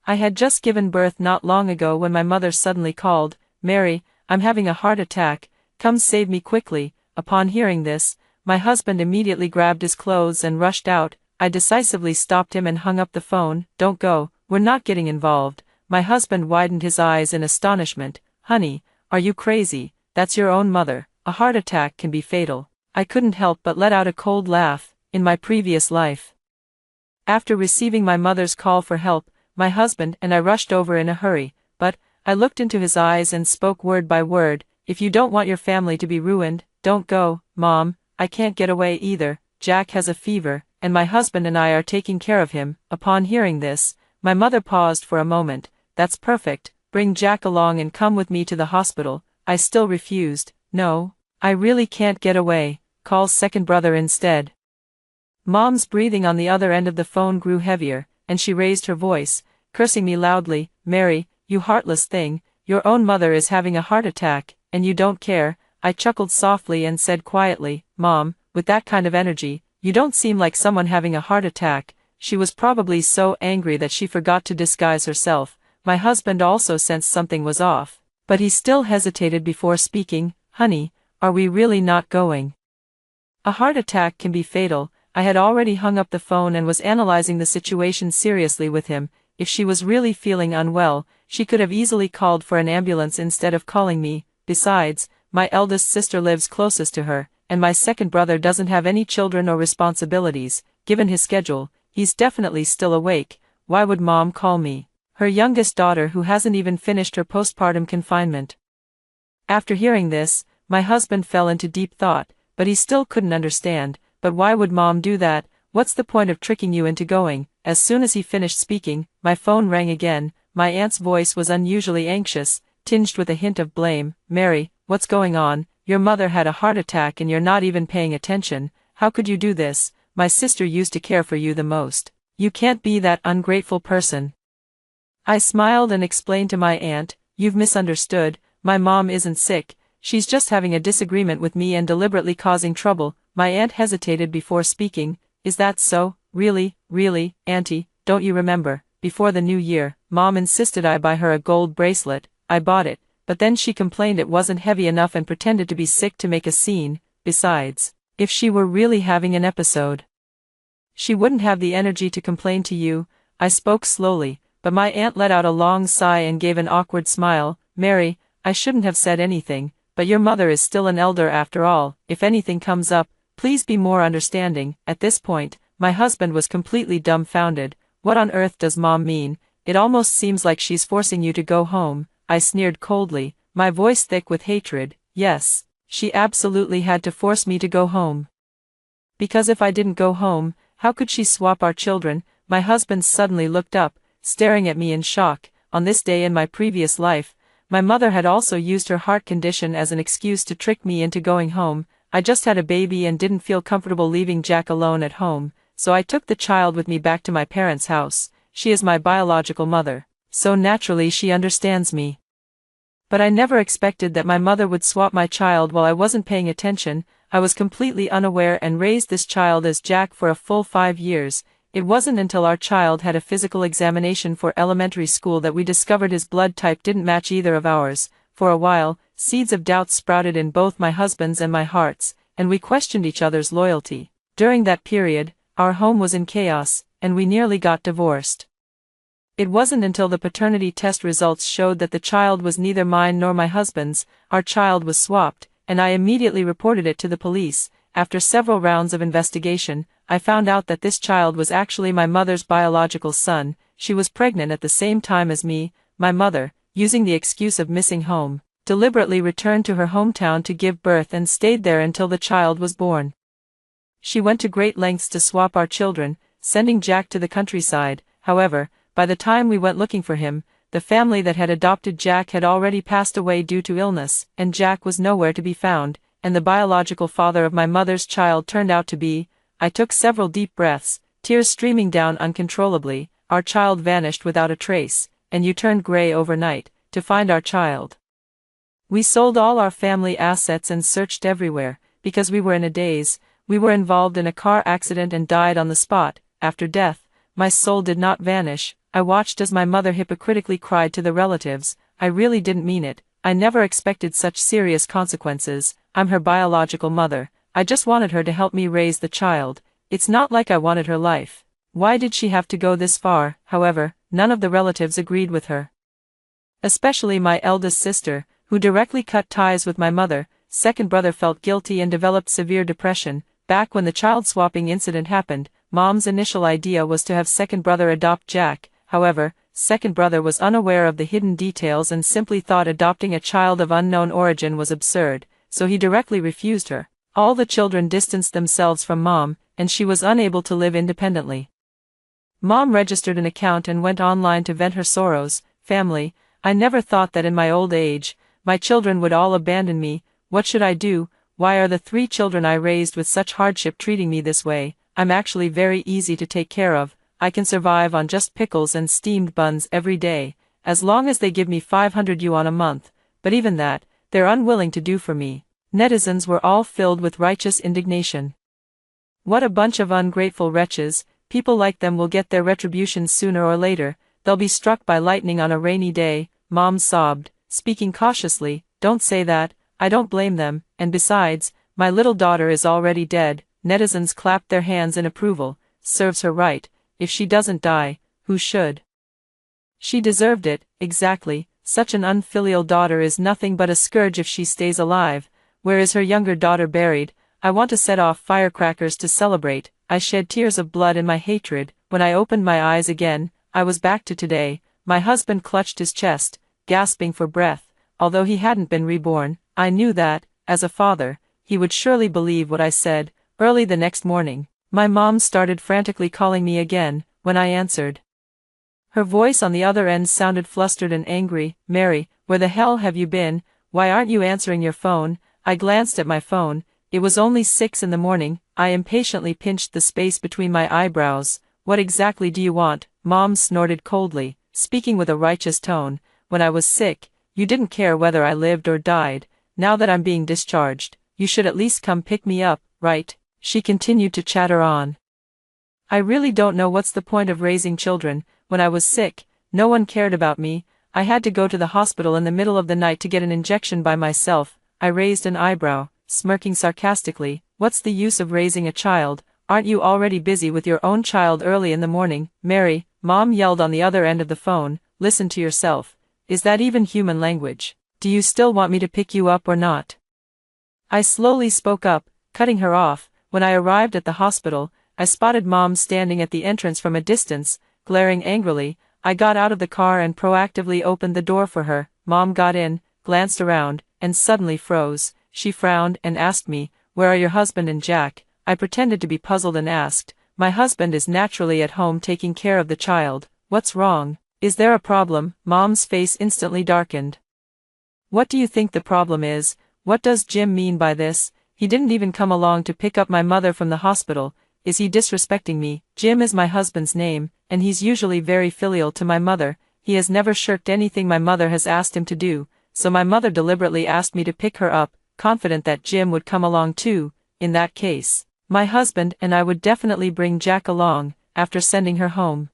I had just given birth not long ago when my mother suddenly called, "Mary, I'm having a heart attack, come save me quickly." Upon hearing this, my husband immediately grabbed his clothes and rushed out. I decisively stopped him and hung up the phone. "Don't go, we're not getting involved." My husband widened his eyes in astonishment. "Honey, are you crazy? That's your own mother. A heart attack can be fatal." I couldn't help but let out a cold laugh. In my previous life, after receiving my mother's call for help, my husband and I rushed over in a hurry, but I looked into his eyes and spoke word by word. "If you don't want your family to be ruined, don't go, Mom. I can't get away either. Jack has a fever, and my husband and I are taking care of him." Upon hearing this, my mother paused for a moment. "That's perfect, bring Jack along and come with me to the hospital." I still refused. "No, I really can't get away. Call second brother instead." Mom's breathing on the other end of the phone grew heavier, and she raised her voice, cursing me loudly. "Mary, you heartless thing, your own mother is having a heart attack, and you don't care." I chuckled softly and said quietly, "Mom, with that kind of energy, you don't seem like someone having a heart attack." She was probably so angry that she forgot to disguise herself. My husband also sensed something was off, but he still hesitated before speaking. "Honey, are we really not going? A heart attack can be fatal." I had already hung up the phone and was analyzing the situation seriously with him. If she was really feeling unwell, she could have easily called for an ambulance instead of calling me. Besides, my eldest sister lives closest to her, and my second brother doesn't have any children or responsibilities. Given his schedule, he's definitely still awake. Why would Mom call me, her youngest daughter who hasn't even finished her postpartum confinement? After hearing this, my husband fell into deep thought, but he still couldn't understand. "But why would Mom do that? What's the point of tricking you into going?" As soon as he finished speaking, my phone rang again. My aunt's voice was unusually anxious, tinged with a hint of blame. "Mary, what's going on? Your mother had a heart attack and you're not even paying attention. How could you do this? My sister used to care for you the most. You can't be that ungrateful person." I smiled and explained to my aunt, "You've misunderstood. My mom isn't sick. She's just having a disagreement with me and deliberately causing trouble." My aunt hesitated before speaking. "Is that so? Really, Auntie, don't you remember? Before the new year, Mom insisted I buy her a gold bracelet. I bought it, but then she complained it wasn't heavy enough and pretended to be sick to make a scene. Besides, if she were really having an episode, she wouldn't have the energy to complain to you." I spoke slowly, but my aunt let out a long sigh and gave an awkward smile. "Mary, I shouldn't have said anything, but your mother is still an elder after all. If anything comes up, please be more understanding." At this point, my husband was completely dumbfounded. "What on earth does Mom mean? It almost seems like she's forcing you to go home." I sneered coldly, my voice thick with hatred. "Yes, she absolutely had to force me to go home. Because if I didn't go home, how could she swap our children?" My husband suddenly looked up, staring at me in shock. On this day in my previous life, my mother had also used her heart condition as an excuse to trick me into going home. I just had a baby and didn't feel comfortable leaving Jack alone at home, so I took the child with me back to my parents' house. She is my biological mother, so naturally she understands me. But I never expected that my mother would swap my child while I wasn't paying attention. I was completely unaware and raised this child as Jack for a full 5 years. It wasn't until our child had a physical examination for elementary school that we discovered his blood type didn't match either of ours. For a while, seeds of doubt sprouted in both my husband's and my hearts, and we questioned each other's loyalty. During that period, our home was in chaos, and we nearly got divorced. It wasn't until the paternity test results showed that the child was neither mine nor my husband's. Our child was swapped, and I immediately reported it to the police. After several rounds of investigation, I found out that this child was actually my mother's biological son. She was pregnant at the same time as me. My mother, using the excuse of missing home, deliberately returned to her hometown to give birth and stayed there until the child was born. She went to great lengths to swap our children, sending Jack to the countryside. However, by the time we went looking for him, the family that had adopted Jack had already passed away due to illness, and Jack was nowhere to be found, and the biological father of my mother's child turned out to be. I took several deep breaths, tears streaming down uncontrollably. Our child vanished without a trace, and you turned gray overnight, to find our child. We sold all our family assets and searched everywhere, because we were in a daze. We were involved in a car accident and died on the spot. After death, my soul did not vanish. I watched as my mother hypocritically cried to the relatives, "I really didn't mean it. I never expected such serious consequences. I'm her biological mother. I just wanted her to help me raise the child. It's not like I wanted her life." Why did she have to go this far? However, none of the relatives agreed with her. Especially my eldest sister, who directly cut ties with my mother. Second brother felt guilty and developed severe depression. Back when the child swapping incident happened, Mom's initial idea was to have second brother adopt Jack. However, second brother was unaware of the hidden details and simply thought adopting a child of unknown origin was absurd, so he directly refused her. All the children distanced themselves from Mom, and she was unable to live independently. Mom registered an account and went online to vent her sorrows. "Family, I never thought that in my old age, my children would all abandon me. What should I do? Why are the 3 children I raised with such hardship treating me this way? I'm actually very easy to take care of. I can survive on just pickles and steamed buns every day, as long as they give me 500 yuan a month, but even that, they're unwilling to do for me." Netizens were all filled with righteous indignation. What a bunch of ungrateful wretches. People like them will get their retribution sooner or later. They'll be struck by lightning on a rainy day. Mom sobbed, speaking cautiously, "Don't say that, I don't blame them, and besides, my little daughter is already dead." Netizens clapped their hands in approval. "Serves her right. If she doesn't die, who should? She deserved it, exactly. Such an unfilial daughter is nothing but a scourge if she stays alive. Where is her younger daughter buried? I want to set off firecrackers to celebrate." I shed tears of blood in my hatred. When I opened my eyes again, I was back to today. My husband clutched his chest, gasping for breath. Although he hadn't been reborn, I knew that, as a father, he would surely believe what I said. Early the next morning, my mom started frantically calling me again. When I answered, her voice on the other end sounded flustered and angry. "Mary, where the hell have you been? Why aren't you answering your phone?" I glanced at my phone. It was only 6 in the morning. I impatiently pinched the space between my eyebrows. "What exactly do you want?" Mom snorted coldly, speaking with a righteous tone. "When I was sick, you didn't care whether I lived or died. Now that I'm being discharged, you should at least come pick me up, right?" She continued to chatter on. "I really don't know what's the point of raising children. When I was sick, no one cared about me. I had to go to the hospital in the middle of the night to get an injection by myself." I raised an eyebrow, smirking sarcastically. "What's the use of raising a child? Aren't you already busy with your own child early in the morning?" "Mary," Mom yelled on the other end of the phone, "listen to yourself. Is that even human language? Do you still want me to pick you up or not?" I slowly spoke up, cutting her off. When I arrived at the hospital, I spotted Mom standing at the entrance from a distance, glaring angrily. I got out of the car and proactively opened the door for her. Mom got in, glanced around, and suddenly froze. She frowned and asked me, "Where are your husband and Jack?" I pretended to be puzzled and asked, "My husband is naturally at home taking care of the child. What's wrong? Is there a problem?" Mom's face instantly darkened. "What do you think the problem is? What does Jim mean by this? He didn't even come along to pick up my mother from the hospital. Is he disrespecting me?" Jim is my husband's name, and he's usually very filial to my mother. He has never shirked anything my mother has asked him to do, so my mother deliberately asked me to pick her up, confident that Jim would come along too. In that case, my husband and I would definitely bring Jack along, after sending her home.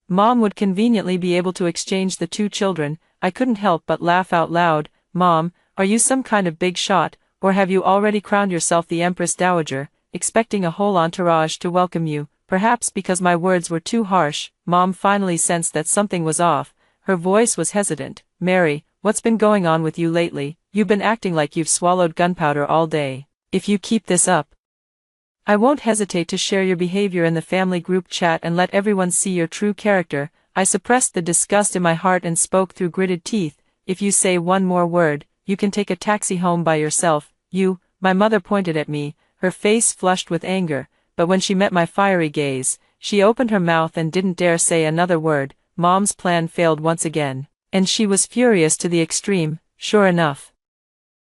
Mom would conveniently be able to exchange the 2 children. I couldn't help but laugh out loud. "Mom, are you some kind of big shot, or have you already crowned yourself the Empress Dowager, expecting a whole entourage to welcome you?" Perhaps because my words were too harsh, Mom finally sensed that something was off. Her voice was hesitant. "Mary, what's been going on with you lately? You've been acting like you've swallowed gunpowder all day. If you keep this up, I won't hesitate to share your behavior in the family group chat and let everyone see your true character." I suppressed the disgust in my heart and spoke through gritted teeth. "If you say one more word, you can take a taxi home by yourself." "You," my mother pointed at me, her face flushed with anger, but when she met my fiery gaze, she opened her mouth and didn't dare say another word. Mom's plan failed once again, and she was furious to the extreme. Sure enough,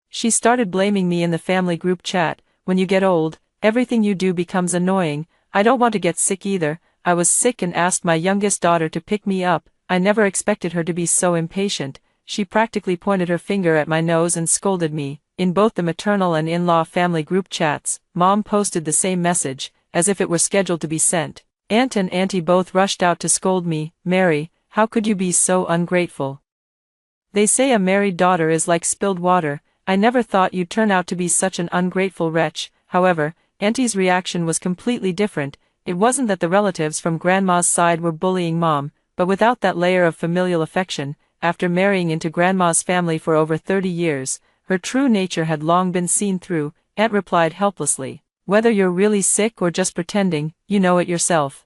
she started blaming me in the family group chat. "When you get old, everything you do becomes annoying. I don't want to get sick either." I was sick and asked my youngest daughter to pick me up. I never expected her to be so impatient. She practically pointed her finger at my nose and scolded me. In both the maternal and in-law family group chats, Mom posted the same message, as if it were scheduled to be sent. Aunt and auntie both rushed out to scold me. Mary, how could you be so ungrateful? They say a married daughter is like spilled water. I never thought you'd turn out to be such an ungrateful wretch. However, Auntie's reaction was completely different. It wasn't that the relatives from Grandma's side were bullying Mom, but without that layer of familial affection, after marrying into Grandma's family for over 30 years, her true nature had long been seen through. Aunt replied helplessly, "Whether you're really sick or just pretending, you know it yourself.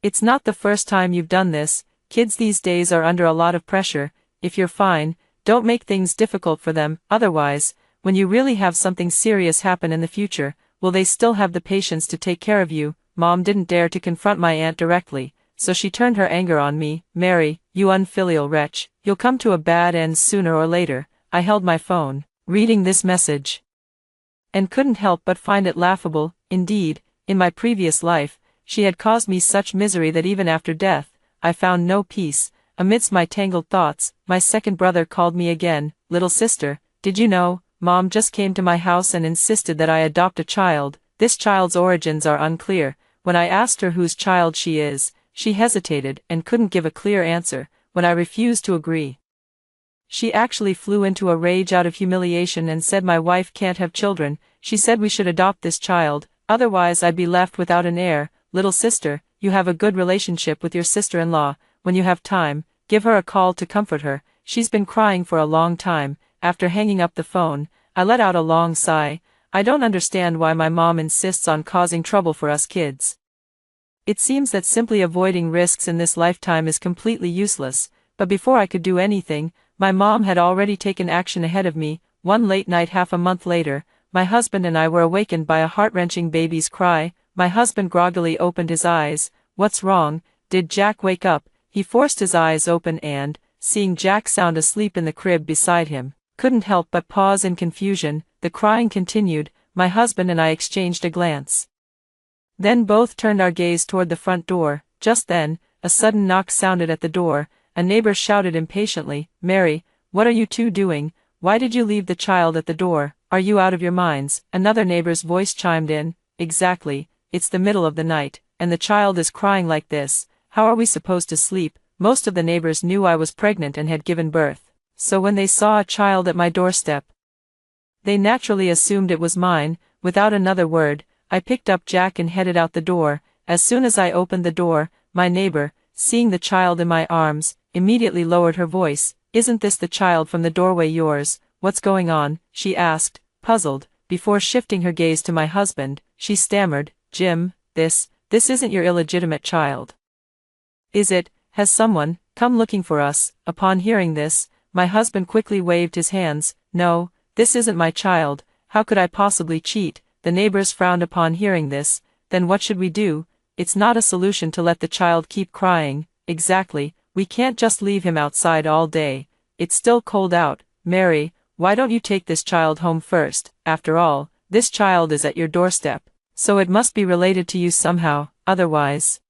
It's not the first time you've done this. Kids these days are under a lot of pressure. If you're fine, don't make things difficult for them. Otherwise, when you really have something serious happen in the future, will they still have the patience to take care of you?" Mom didn't dare to confront my aunt directly, so she turned her anger on me. "Mary, you unfilial wretch, you'll come to a bad end sooner or later." I held my phone, reading this message, and couldn't help but find it laughable. Indeed, in my previous life, she had caused me such misery that even after death, I found no peace. Amidst my tangled thoughts, my second brother called me again. "Little sister, did you know, Mom just came to my house and insisted that I adopt a child. This child's origins are unclear. When I asked her whose child she is, she hesitated and couldn't give a clear answer. When I refused to agree, she actually flew into a rage out of humiliation and said my wife can't have children. She said we should adopt this child, otherwise I'd be left without an heir. Little sister, you have a good relationship with your sister-in-law. When you have time, give her a call to comfort her. She's been crying for a long time." After hanging up the phone, I let out a long sigh. I don't understand why my mom insists on causing trouble for us kids. It seems that simply avoiding risks in this lifetime is completely useless, but before I could do anything, my mom had already taken action ahead of me. One late night half a month later, my husband and I were awakened by a heart-wrenching baby's cry. My husband groggily opened his eyes. "What's wrong? Did Jack wake up?" He forced his eyes open and, seeing Jack sound asleep in the crib beside him, couldn't help but pause in confusion. The crying continued. My husband and I exchanged a glance, then both turned our gaze toward the front door. Just then, a sudden knock sounded at the door. A neighbor shouted impatiently, "Mary, what are you two doing? Why did you leave the child at the door? Are you out of your minds?" Another neighbor's voice chimed in, "Exactly, it's the middle of the night, and the child is crying like this. How are we supposed to sleep?" Most of the neighbors knew I was pregnant and had given birth, so when they saw a child at my doorstep, they naturally assumed it was mine. Without another word, I picked up Jack and headed out the door. As soon as I opened the door, my neighbor, seeing the child in my arms, immediately lowered her voice. "Isn't this the child from the doorway yours? What's going on?" she asked, puzzled. Before shifting her gaze to my husband, she stammered, "Jim, this isn't your illegitimate child, is it? Has someone come looking for us?" Upon hearing this, my husband quickly waved his hands. "No, this isn't my child. How could I possibly cheat?" The neighbors frowned upon hearing this. "Then what should we do?" "It's not a solution to let the child keep crying." "Exactly, we can't just leave him outside all day. It's still cold out. Mary, why don't you take this child home first? After all, this child is at your doorstep, so it must be related to you somehow. Otherwise,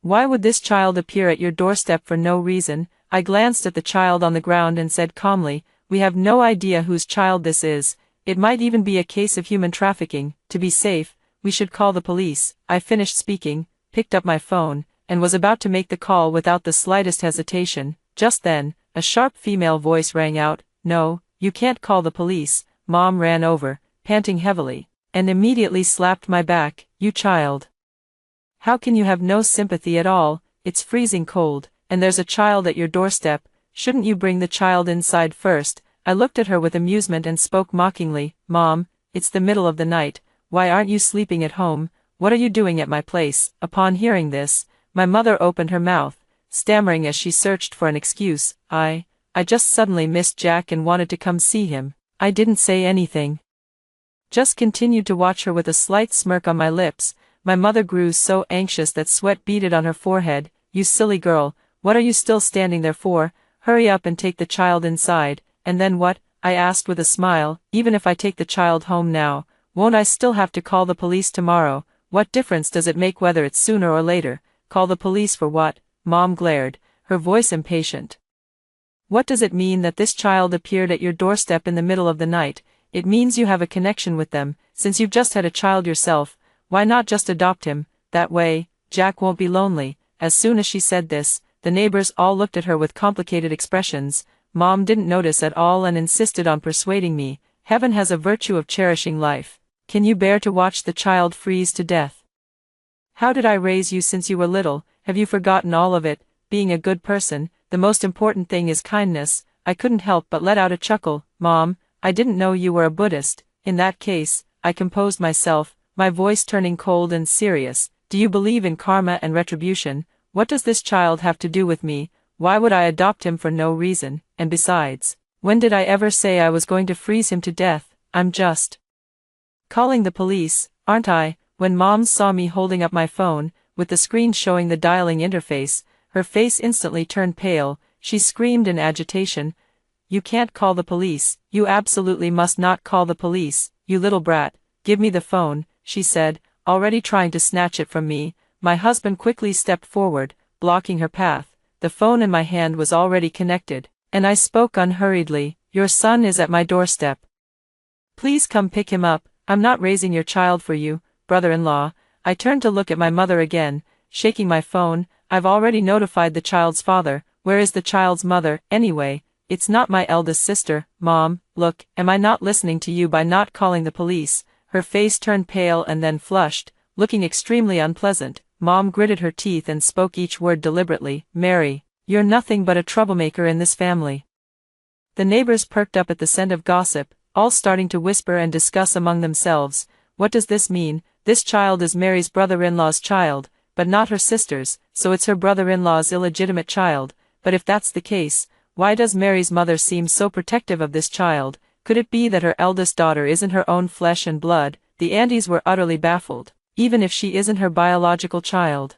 why would this child appear at your doorstep for no reason?" I glanced at the child on the ground and said calmly, "We have no idea whose child this is. It might even be a case of human trafficking. To be safe, we should call the police." I finished speaking, picked up my phone, and was about to make the call without the slightest hesitation. Just then, a sharp female voice rang out, "No, you can't call the police." Mom ran over, panting heavily, and immediately slapped my back. "You child! How can you have no sympathy at all? It's freezing cold, and there's a child at your doorstep. Shouldn't you bring the child inside first?" I looked at her with amusement and spoke mockingly, "Mom, it's the middle of the night. Why aren't you sleeping at home? What are you doing at my place?" Upon hearing this, my mother opened her mouth, stammering as she searched for an excuse. I just suddenly missed Jack and wanted to come see him." I didn't say anything, just continued to watch her with a slight smirk on my lips. My mother grew so anxious that sweat beaded on her forehead. "You silly girl, what are you still standing there for? Hurry up and take the child inside." "And then what?" I asked with a smile. "Even if I take the child home now, won't I still have to call the police tomorrow? What difference does it make whether it's sooner or later?" "Call the police for what?" Mom glared, her voice impatient. "What does it mean that this child appeared at your doorstep in the middle of the night? It means you have a connection with them. Since you've just had a child yourself, why not just adopt him? That way, Jack won't be lonely." As soon as she said this, the neighbors all looked at her with complicated expressions. Mom didn't notice at all and insisted on persuading me, "Heaven has a virtue of cherishing life. Can you bear to watch the child freeze to death? How did I raise you since you were little? Have you forgotten all of it? Being a good person, the most important thing is kindness." I couldn't help but let out a chuckle. "Mom, I didn't know you were a Buddhist." "In that case," I composed myself, my voice turning cold and serious, "do you believe in karma and retribution? What does this child have to do with me? Why would I adopt him for no reason? And besides, when did I ever say I was going to freeze him to death? I'm just calling the police, aren't I?" When Mom saw me holding up my phone, with the screen showing the dialing interface, her face instantly turned pale. She screamed in agitation, "You can't call the police. You absolutely must not call the police, you little brat. Give me the phone," she said, already trying to snatch it from me. My husband quickly stepped forward, blocking her path. The phone in my hand was already connected, and I spoke unhurriedly. "Your son is at my doorstep. Please come pick him up. I'm not raising your child for you, brother-in-law." I turned to look at my mother again, shaking my phone. "I've already notified the child's father." "Where is the child's mother, anyway?" "It's not my eldest sister." "Mom, look, am I not listening to you by not calling the police?" Her face turned pale and then flushed, looking extremely unpleasant. Mom gritted her teeth and spoke each word deliberately. "Mary, you're nothing but a troublemaker in this family." The neighbors perked up at the scent of gossip, all starting to whisper and discuss among themselves. "What does this mean? This child is Mary's brother-in-law's child, but not her sister's, so it's her brother-in-law's illegitimate child. But if that's the case, why does Mary's mother seem so protective of this child? Could it be that her eldest daughter isn't her own flesh and blood?" The aunties were utterly baffled. "Even if she isn't her biological child,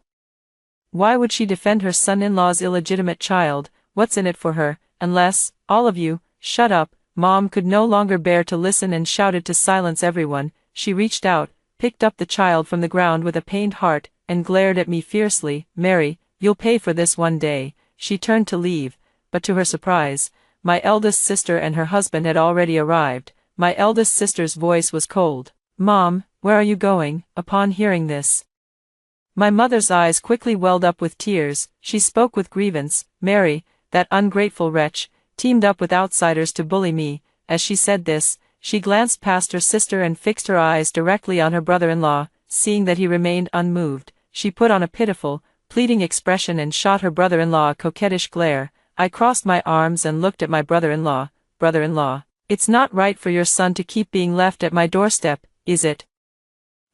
why would she defend her son-in-law's illegitimate child? What's in it for her? Unless, all of you, shut up." Mom could no longer bear to listen and shouted to silence everyone. She reached out, picked up the child from the ground with a pained heart, and glared at me fiercely. "Mary, you'll pay for this one day." She turned to leave, but to her surprise, my eldest sister and her husband had already arrived. My eldest sister's voice was cold. "Mom, where are you going?" Upon hearing this, my mother's eyes quickly welled up with tears. She spoke with grievance. "Mary, that ungrateful wretch, teamed up with outsiders to bully me." As she said this, she glanced past her sister and fixed her eyes directly on her brother-in-law. Seeing that he remained unmoved, she put on a pitiful, pleading expression and shot her brother-in-law a coquettish glare. I crossed my arms and looked at my brother-in-law. "Brother-in-law, it's not right for your son to keep being left at my doorstep, is it?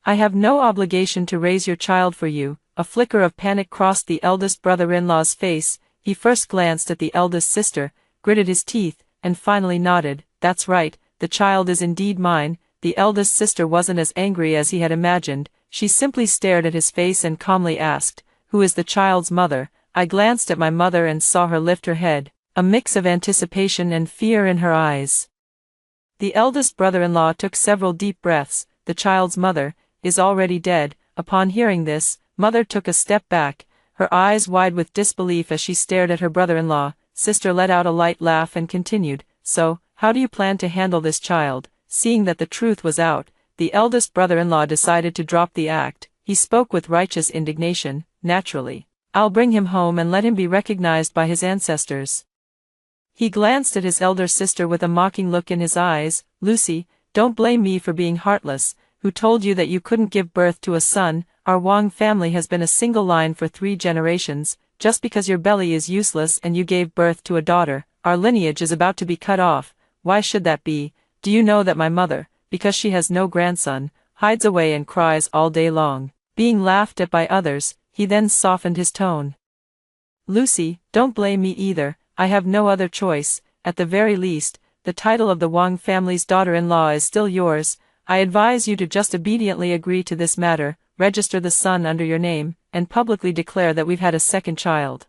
I have no obligation to raise your child for you." A flicker of panic crossed the eldest brother-in-law's face. He first glanced at the eldest sister, gritted his teeth, and finally nodded. "That's right, the child is indeed mine." The eldest sister wasn't as angry as he had imagined. She simply stared at his face and calmly asked, "Who is the child's mother?" I glanced at my mother and saw her lift her head, a mix of anticipation and fear in her eyes. The eldest brother-in-law took several deep breaths. "The child's mother is already dead." Upon hearing this, mother took a step back, her eyes wide with disbelief as she stared at her brother-in-law. Sister let out a light laugh and continued, "So, how do you plan to handle this child?" Seeing that the truth was out, the eldest brother-in-law decided to drop the act. He spoke with righteous indignation. "Naturally, I'll bring him home and let him be recognized by his ancestors." He glanced at his elder sister with a mocking look in his eyes. "Lucy, don't blame me for being heartless. Who told you that you couldn't give birth to a son? Our Wang family has been a single line for 3 generations. Just because your belly is useless and you gave birth to a daughter, our lineage is about to be cut off. Why should that be? Do you know that my mother, because she has no grandson, hides away and cries all day long, being laughed at by others?" He then softened his tone. "Lucy, don't blame me either. I have no other choice. At the very least, the title of the Wang family's daughter-in-law is still yours. I advise you to just obediently agree to this matter, register the son under your name, and publicly declare that we've had a second child.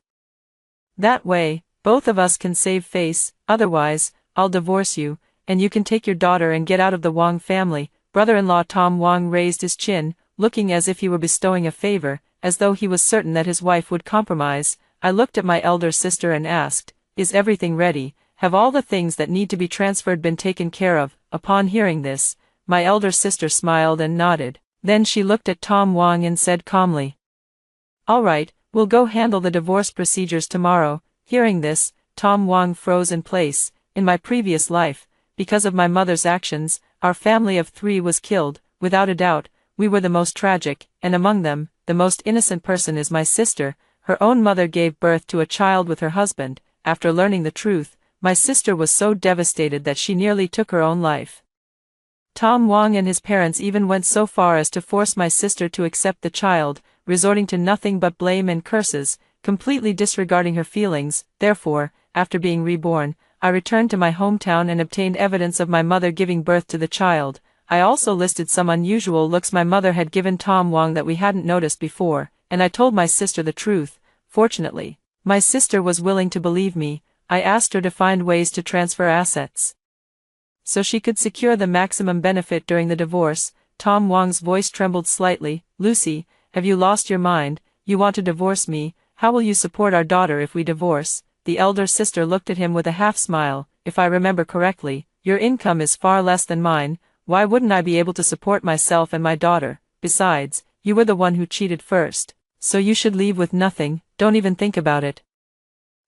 That way, both of us can save face. Otherwise, I'll divorce you, and you can take your daughter and get out of the Wang family." Brother-in-law Tom Wang raised his chin, looking as if he were bestowing a favor, as though he was certain that his wife would compromise. I looked at my elder sister and asked, "Is everything ready? Have all the things that need to be transferred been taken care of?" Upon hearing this, my elder sister smiled and nodded. Then she looked at Tom Wang and said calmly, Alright, we'll go handle the divorce procedures tomorrow. Hearing this, Tom Wong froze in place. In my previous life, because of my mother's actions, our family of 3 was killed. Without a doubt, we were the most tragic, and among them, the most innocent person is my sister. Her own mother gave birth to a child with her husband. After learning the truth, my sister was so devastated that she nearly took her own life. Tom Wong and his parents even went so far as to force my sister to accept the child, resorting to nothing but blame and curses, completely disregarding her feelings. Therefore, after being reborn, I returned to my hometown and obtained evidence of my mother giving birth to the child. I also listed some unusual looks my mother had given Tom Wong that we hadn't noticed before, and I told my sister the truth. Fortunately, my sister was willing to believe me. I asked her to find ways to transfer assets so she could secure the maximum benefit during the divorce. Tom Wong's voice trembled slightly. Lucy, have you lost your mind? You want to divorce me? How will you support our daughter if we divorce? The elder sister looked at him with a half-smile. If I remember correctly, your income is far less than mine. Why wouldn't I be able to support myself and my daughter? Besides, you were the one who cheated first, so you should leave with nothing. Don't even think about it.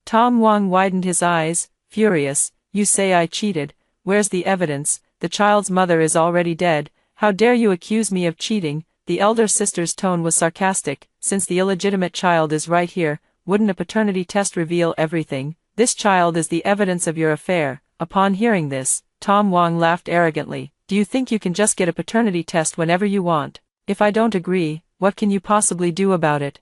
Tom Wong widened his eyes, furious. You say I cheated. Where's the evidence? The child's mother is already dead. How dare you accuse me of cheating? The elder sister's tone was sarcastic. Since the illegitimate child is right here, wouldn't a paternity test reveal everything? This child is the evidence of your affair. Upon hearing this, Tom Wong laughed arrogantly. Do you think you can just get a paternity test whenever you want? If I don't agree, what can you possibly do about it?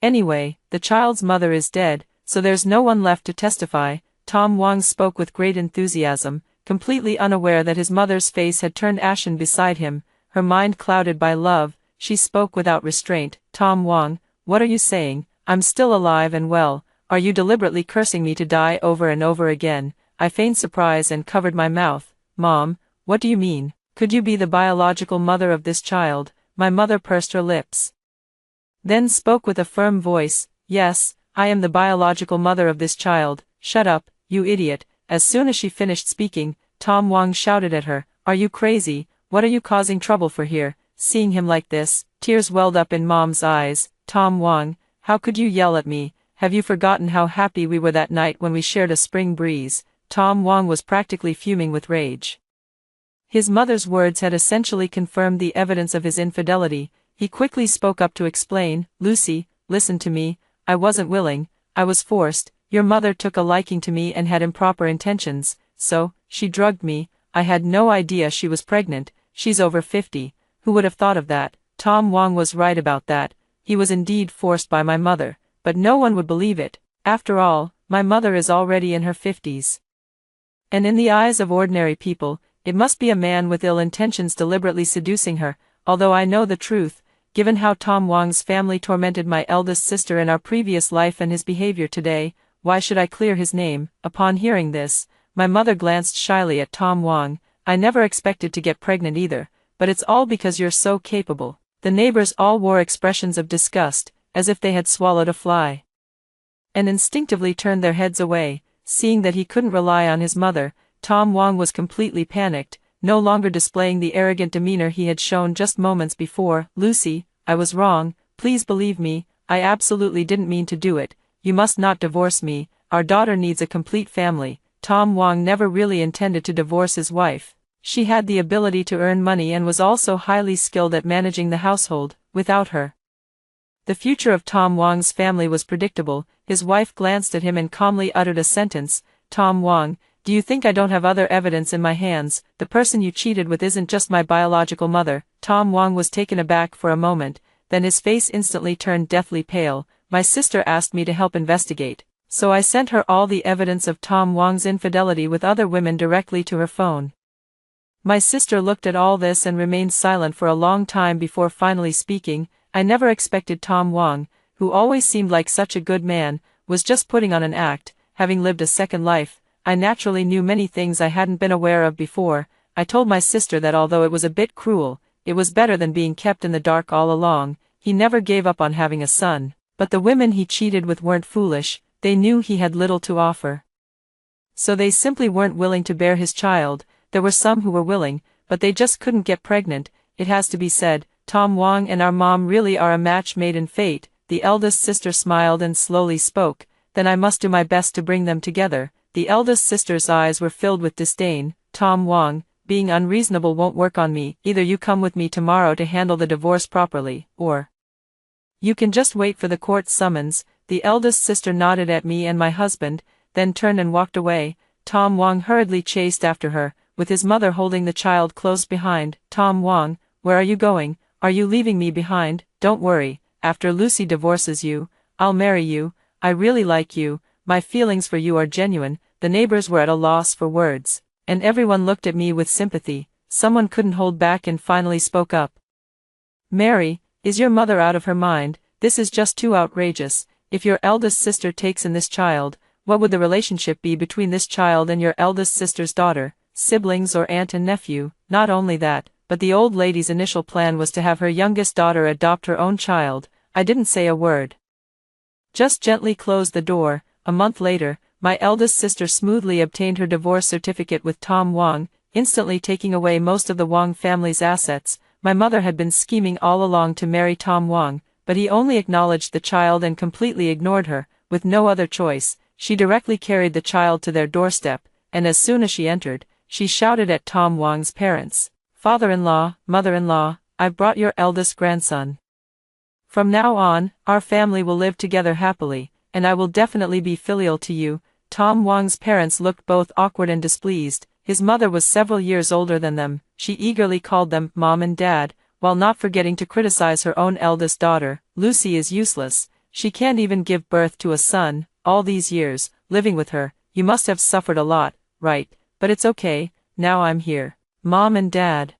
Anyway, the child's mother is dead, so there's no one left to testify. Tom Wong spoke with great enthusiasm, completely unaware that his mother's face had turned ashen beside him, her mind clouded by love. She spoke without restraint. Tom Wong, what are you saying? I'm still alive and well. Are you deliberately cursing me to die over and over again? I feigned surprise and covered my mouth. Mom, what do you mean? Could you be the biological mother of this child? My mother pursed her lips, then spoke with a firm voice. Yes, I am the biological mother of this child. Shut up, you idiot. As soon as she finished speaking, Tom Wong shouted at her. Are you crazy? What are you causing trouble for here? Seeing him like this, tears welled up in Mom's eyes. Tom Wong, how could you yell at me? Have you forgotten how happy we were that night when we shared a spring breeze? Tom Wong was practically fuming with rage. His mother's words had essentially confirmed the evidence of his infidelity. He quickly spoke up to explain. Lucy, listen to me. I wasn't willing. I was forced. Your mother took a liking to me and had improper intentions, so, she drugged me. I had no idea she was pregnant. She's over 50. Who would have thought of that? Tom Wong was right about that. He was indeed forced by my mother, but no one would believe it. After all, my mother is already in her 50s. And in the eyes of ordinary people, it must be a man with ill intentions deliberately seducing her. Although I know the truth, given how Tom Wong's family tormented my eldest sister in our previous life and his behavior today, why should I clear his name? Upon hearing this, my mother glanced shyly at Tom Wong. I never expected to get pregnant either, but it's all because you're so capable. The neighbors all wore expressions of disgust, as if they had swallowed a fly, and instinctively turned their heads away. Seeing that he couldn't rely on his mother, Tom Wong was completely panicked, no longer displaying the arrogant demeanor he had shown just moments before. Lucy, I was wrong. Please believe me. I absolutely didn't mean to do it. You must not divorce me. Our daughter needs a complete family. Tom Wong never really intended to divorce his wife. She had the ability to earn money and was also highly skilled at managing the household. Without her, the future of Tom Wong's family was predictable. His wife glanced at him and calmly uttered a sentence. Tom Wong, do you think I don't have other evidence in my hands? The person you cheated with isn't just my biological mother. Tom Wong was taken aback for a moment, then his face instantly turned deathly pale. My sister asked me to help investigate, so I sent her all the evidence of Tom Wong's infidelity with other women directly to her phone. My sister looked at all this and remained silent for a long time before finally speaking. I never expected Tom Wong, who always seemed like such a good man, was just putting on an act. Having lived a second life, I naturally knew many things I hadn't been aware of before. I told my sister that although it was a bit cruel, it was better than being kept in the dark all along. He never gave up on having a son, but the women he cheated with weren't foolish. They knew he had little to offer, so they simply weren't willing to bear his child. There were some who were willing, but they just couldn't get pregnant. It has to be said, Tom Wong and our mom really are a match made in fate. The eldest sister smiled and slowly spoke, then I must do my best to bring them together. The eldest sister's eyes were filled with disdain. Tom Wong, being unreasonable won't work on me. Either you come with me tomorrow to handle the divorce properly, or you can just wait for the court summons. The eldest sister nodded at me and my husband, then turned and walked away. Tom Wong hurriedly chased after her, with his mother holding the child close behind. Tom Wong, where are you going? Are you leaving me behind? Don't worry, after Lucy divorces you, I'll marry you. I really like you, my feelings for you are genuine. The neighbors were at a loss for words, and everyone looked at me with sympathy. Someone couldn't hold back and finally spoke up. Mary, is your mother out of her mind? This is just too outrageous. If your eldest sister takes in this child, what would the relationship be between this child and your eldest sister's daughter, siblings or aunt and nephew? Not only that, but the old lady's initial plan was to have her youngest daughter adopt her own child. I didn't say a word. Just gently closed the door. A month later, my eldest sister smoothly obtained her divorce certificate with Tom Wong, instantly taking away most of the Wong family's assets. My mother had been scheming all along to marry Tom Wong, but he only acknowledged the child and completely ignored her. With no other choice, she directly carried the child to their doorstep, and as soon as she entered, she shouted at Tom Wong's parents, "Father-in-law, mother-in-law, I've brought your eldest grandson. From now on, our family will live together happily, and I will definitely be filial to you." Tom Wong's parents looked both awkward and displeased. His mother was several years older than them. She eagerly called them Mom and Dad, while not forgetting to criticize her own eldest daughter. "Lucy is useless. She can't even give birth to a son. All these years, living with her, you must have suffered a lot, right? But it's okay, now I'm here." Mom and Dad.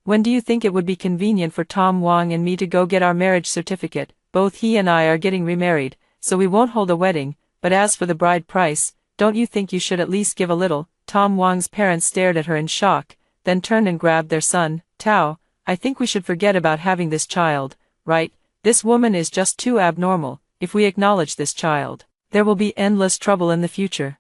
When do you think it would be convenient for Tom Wong and me to go get our marriage certificate? Both he and I are getting remarried, so we won't hold a wedding, but as for the bride price, don't you think you should at least give a little? Tom Wong's parents stared at her in shock, then turned and grabbed their son. "Tao, I think we should forget about having this child, right? This woman is just too abnormal. If we acknowledge this child, there will be endless trouble in the future."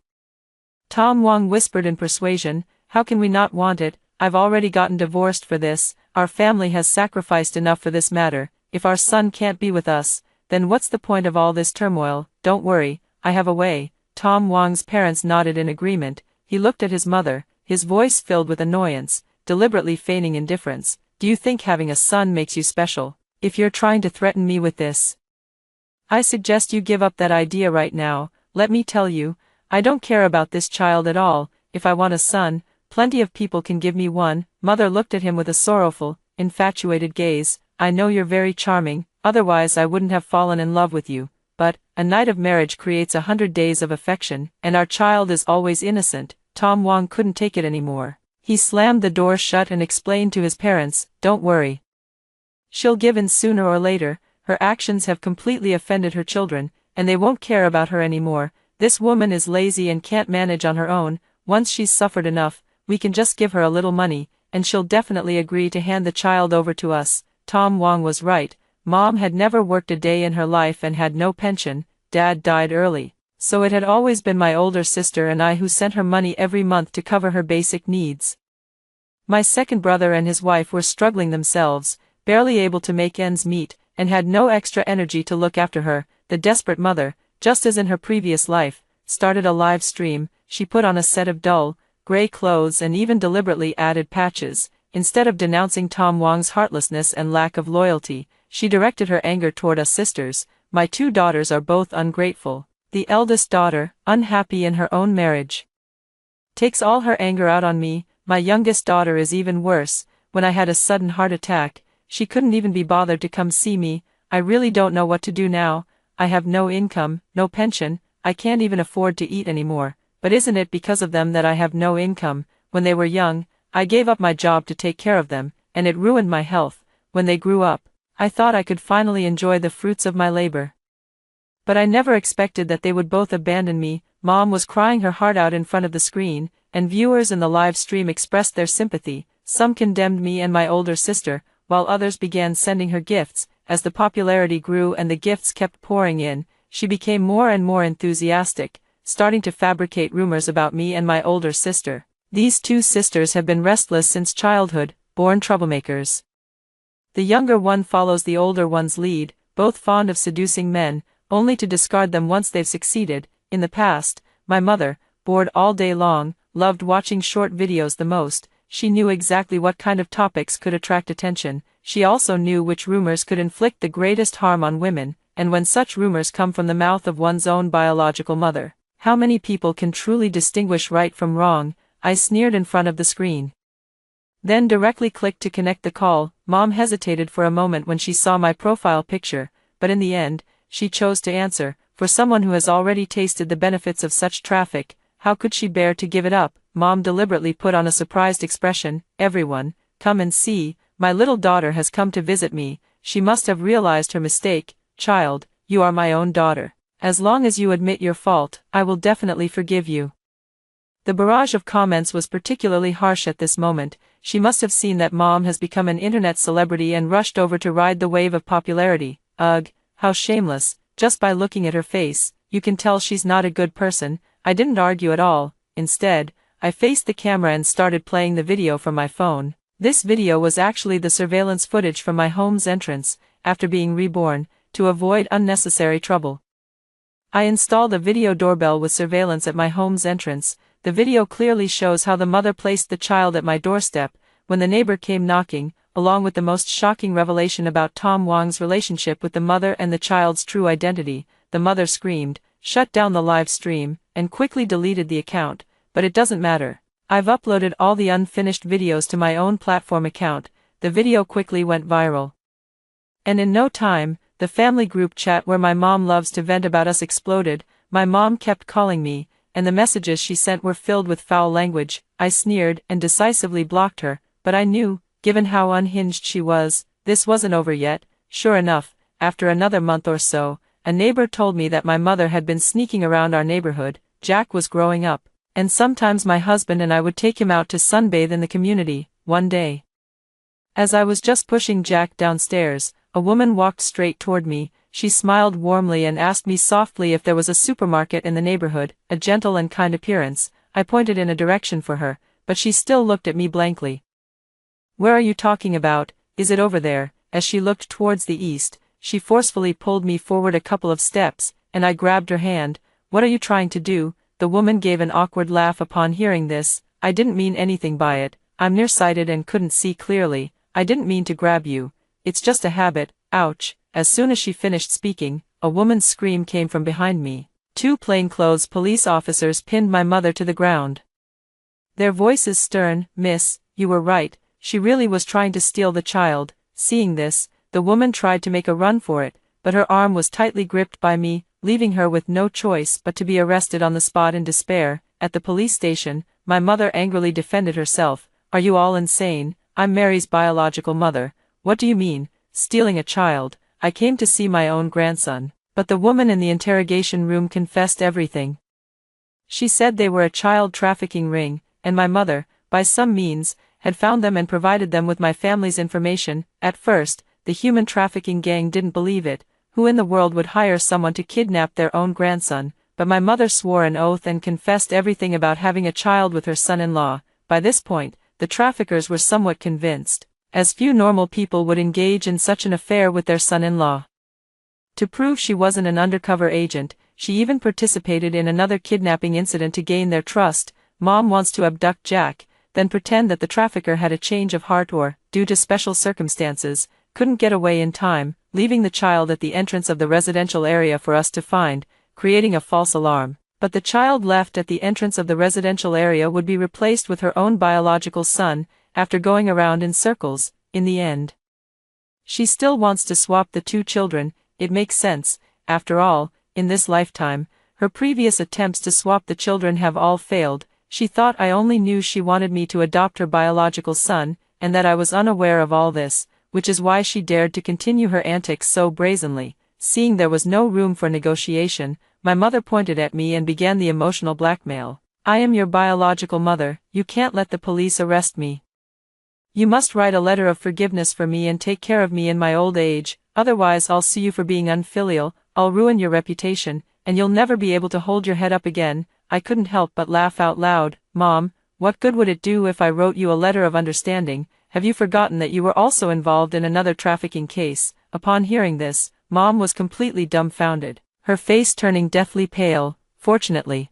Tom Wong whispered in persuasion, "How can we not want it? I've already gotten divorced for this. Our family has sacrificed enough for this matter. If our son can't be with us, then what's the point of all this turmoil? Don't worry, I have a way." Tom Wong's parents nodded in agreement. He looked at his mother, his voice filled with annoyance, deliberately feigning indifference. "Do you think having a son makes you special? If you're trying to threaten me with this, I suggest you give up that idea right now. Let me tell you, I don't care about this child at all. If I want a son, plenty of people can give me one." Mother looked at him with a sorrowful, infatuated gaze. "I know you're very charming, otherwise I wouldn't have fallen in love with you. But, a night of marriage creates 100 days of affection, and our child is always innocent." Tom Wong couldn't take it anymore. He slammed the door shut and explained to his parents, "Don't worry. She'll give in sooner or later. Her actions have completely offended her children, and they won't care about her anymore. This woman is lazy and can't manage on her own. Once she's suffered enough, we can just give her a little money, and she'll definitely agree to hand the child over to us." Tom Wong was right. Mom had never worked a day in her life and had no pension. Dad died early, so it had always been my older sister and I who sent her money every month to cover her basic needs. My second brother and his wife were struggling themselves, barely able to make ends meet, and had no extra energy to look after her. The desperate mother, just as in her previous life, started a live stream. She put on a set of dull, gray clothes and even deliberately added patches. Instead of denouncing Tom Wong's heartlessness and lack of loyalty, she directed her anger toward us sisters. "My two daughters are both ungrateful. The eldest daughter, unhappy in her own marriage, takes all her anger out on me. My youngest daughter is even worse. When I had a sudden heart attack, she couldn't even be bothered to come see me. I really don't know what to do now. I have no income, no pension, I can't even afford to eat anymore. But isn't it because of them that I have no income? When they were young, I gave up my job to take care of them, and it ruined my health. When they grew up, I thought I could finally enjoy the fruits of my labor. But I never expected that they would both abandon me." Mom was crying her heart out in front of the screen, and viewers in the live stream expressed their sympathy. Some condemned me and my older sister, while others began sending her gifts. As the popularity grew and the gifts kept pouring in, she became more and more enthusiastic, starting to fabricate rumors about me and my older sister. These two sisters have been restless since childhood, born troublemakers. The younger one follows the older one's lead, both fond of seducing men, only to discard them once they've succeeded. In the past, my mother, bored all day long, loved watching short videos the most. She knew exactly what kind of topics could attract attention. She also knew which rumors could inflict the greatest harm on women, and when such rumors come from the mouth of one's own biological mother, how many people can truly distinguish right from wrong? I sneered in front of the screen. Then directly clicked to connect the call. Mom hesitated for a moment when she saw my profile picture, but in the end, she chose to answer. For someone who has already tasted the benefits of such traffic, how could she bear to give it up? Mom deliberately put on a surprised expression. Everyone, come and see, my little daughter has come to visit me. She must have realized her mistake. Child, you are my own daughter. As long as you admit your fault, I will definitely forgive you. The barrage of comments was particularly harsh at this moment. She must have seen that Mom has become an internet celebrity and rushed over to ride the wave of popularity. Ugh, how shameless. Just by looking at her face, you can tell she's not a good person. I didn't argue at all. Instead, I faced the camera and started playing the video from my phone. This video was actually the surveillance footage from my home's entrance, after being reborn, to avoid unnecessary trouble. I installed a video doorbell with surveillance at my home's entrance. The video clearly shows how the mother placed the child at my doorstep, when the neighbor came knocking, along with the most shocking revelation about Tom Wong's relationship with the mother and the child's true identity. The mother screamed, shut down the live stream, and quickly deleted the account, but it doesn't matter. I've uploaded all the unfinished videos to my own platform account. The video quickly went viral. And in no time, the family group chat where my mom loves to vent about us exploded. My mom kept calling me, and the messages she sent were filled with foul language. I sneered and decisively blocked her, but I knew, given how unhinged she was, this wasn't over yet. Sure enough, after another month or so, a neighbor told me that my mother had been sneaking around our neighborhood. Jack was growing up, and sometimes my husband and I would take him out to sunbathe in the community. One day, as I was just pushing Jack downstairs, a woman walked straight toward me. She smiled warmly and asked me softly if there was a supermarket in the neighborhood. A gentle and kind appearance. I pointed in a direction for her, but she still looked at me blankly. Where are you talking about? Is it over there? As she looked towards the east, she forcefully pulled me forward a couple of steps, and I grabbed her hand. What are you trying to do? The woman gave an awkward laugh upon hearing this. I didn't mean anything by it. I'm nearsighted and couldn't see clearly. I didn't mean to grab you. It's just a habit. Ouch. As soon as she finished speaking, a woman's scream came from behind me. Two plainclothes police officers pinned my mother to the ground. Their voices stern. Miss, you were right. She really was trying to steal the child. Seeing this, the woman tried to make a run for it, but her arm was tightly gripped by me, leaving her with no choice but to be arrested on the spot in despair. At the police station, my mother angrily defended herself. Are you all insane? I'm Mary's biological mother. What do you mean, stealing a child? I came to see my own grandson. But the woman in the interrogation room confessed everything. She said they were a child trafficking ring, and my mother, by some means, had found them and provided them with my family's information. At first, the human trafficking gang didn't believe it. Who in the world would hire someone to kidnap their own grandson? But my mother swore an oath and confessed everything about having a child with her son-in-law. By this point, the traffickers were somewhat convinced, as few normal people would engage in such an affair with their son-in-law. To prove she wasn't an undercover agent, she even participated in another kidnapping incident to gain their trust. Mom wants to abduct Jack, then pretend that the trafficker had a change of heart or, due to special circumstances, couldn't get away in time, leaving the child at the entrance of the residential area for us to find, creating a false alarm. But the child left at the entrance of the residential area would be replaced with her own biological son, after going around in circles. In the end, she still wants to swap the two children. It makes sense. After all, in this lifetime, her previous attempts to swap the children have all failed. She thought I only knew she wanted me to adopt her biological son, and that I was unaware of all this, which is why she dared to continue her antics so brazenly. Seeing there was no room for negotiation, my mother pointed at me and began the emotional blackmail. I am your biological mother. You can't let the police arrest me. You must write a letter of forgiveness for me and take care of me in my old age, otherwise I'll sue you for being unfilial. I'll ruin your reputation, and you'll never be able to hold your head up again. I couldn't help but laugh out loud. Mom, what good would it do if I wrote you a letter of understanding? Have you forgotten that you were also involved in another trafficking case? Upon hearing this, Mom was completely dumbfounded, her face turning deathly pale. Fortunately,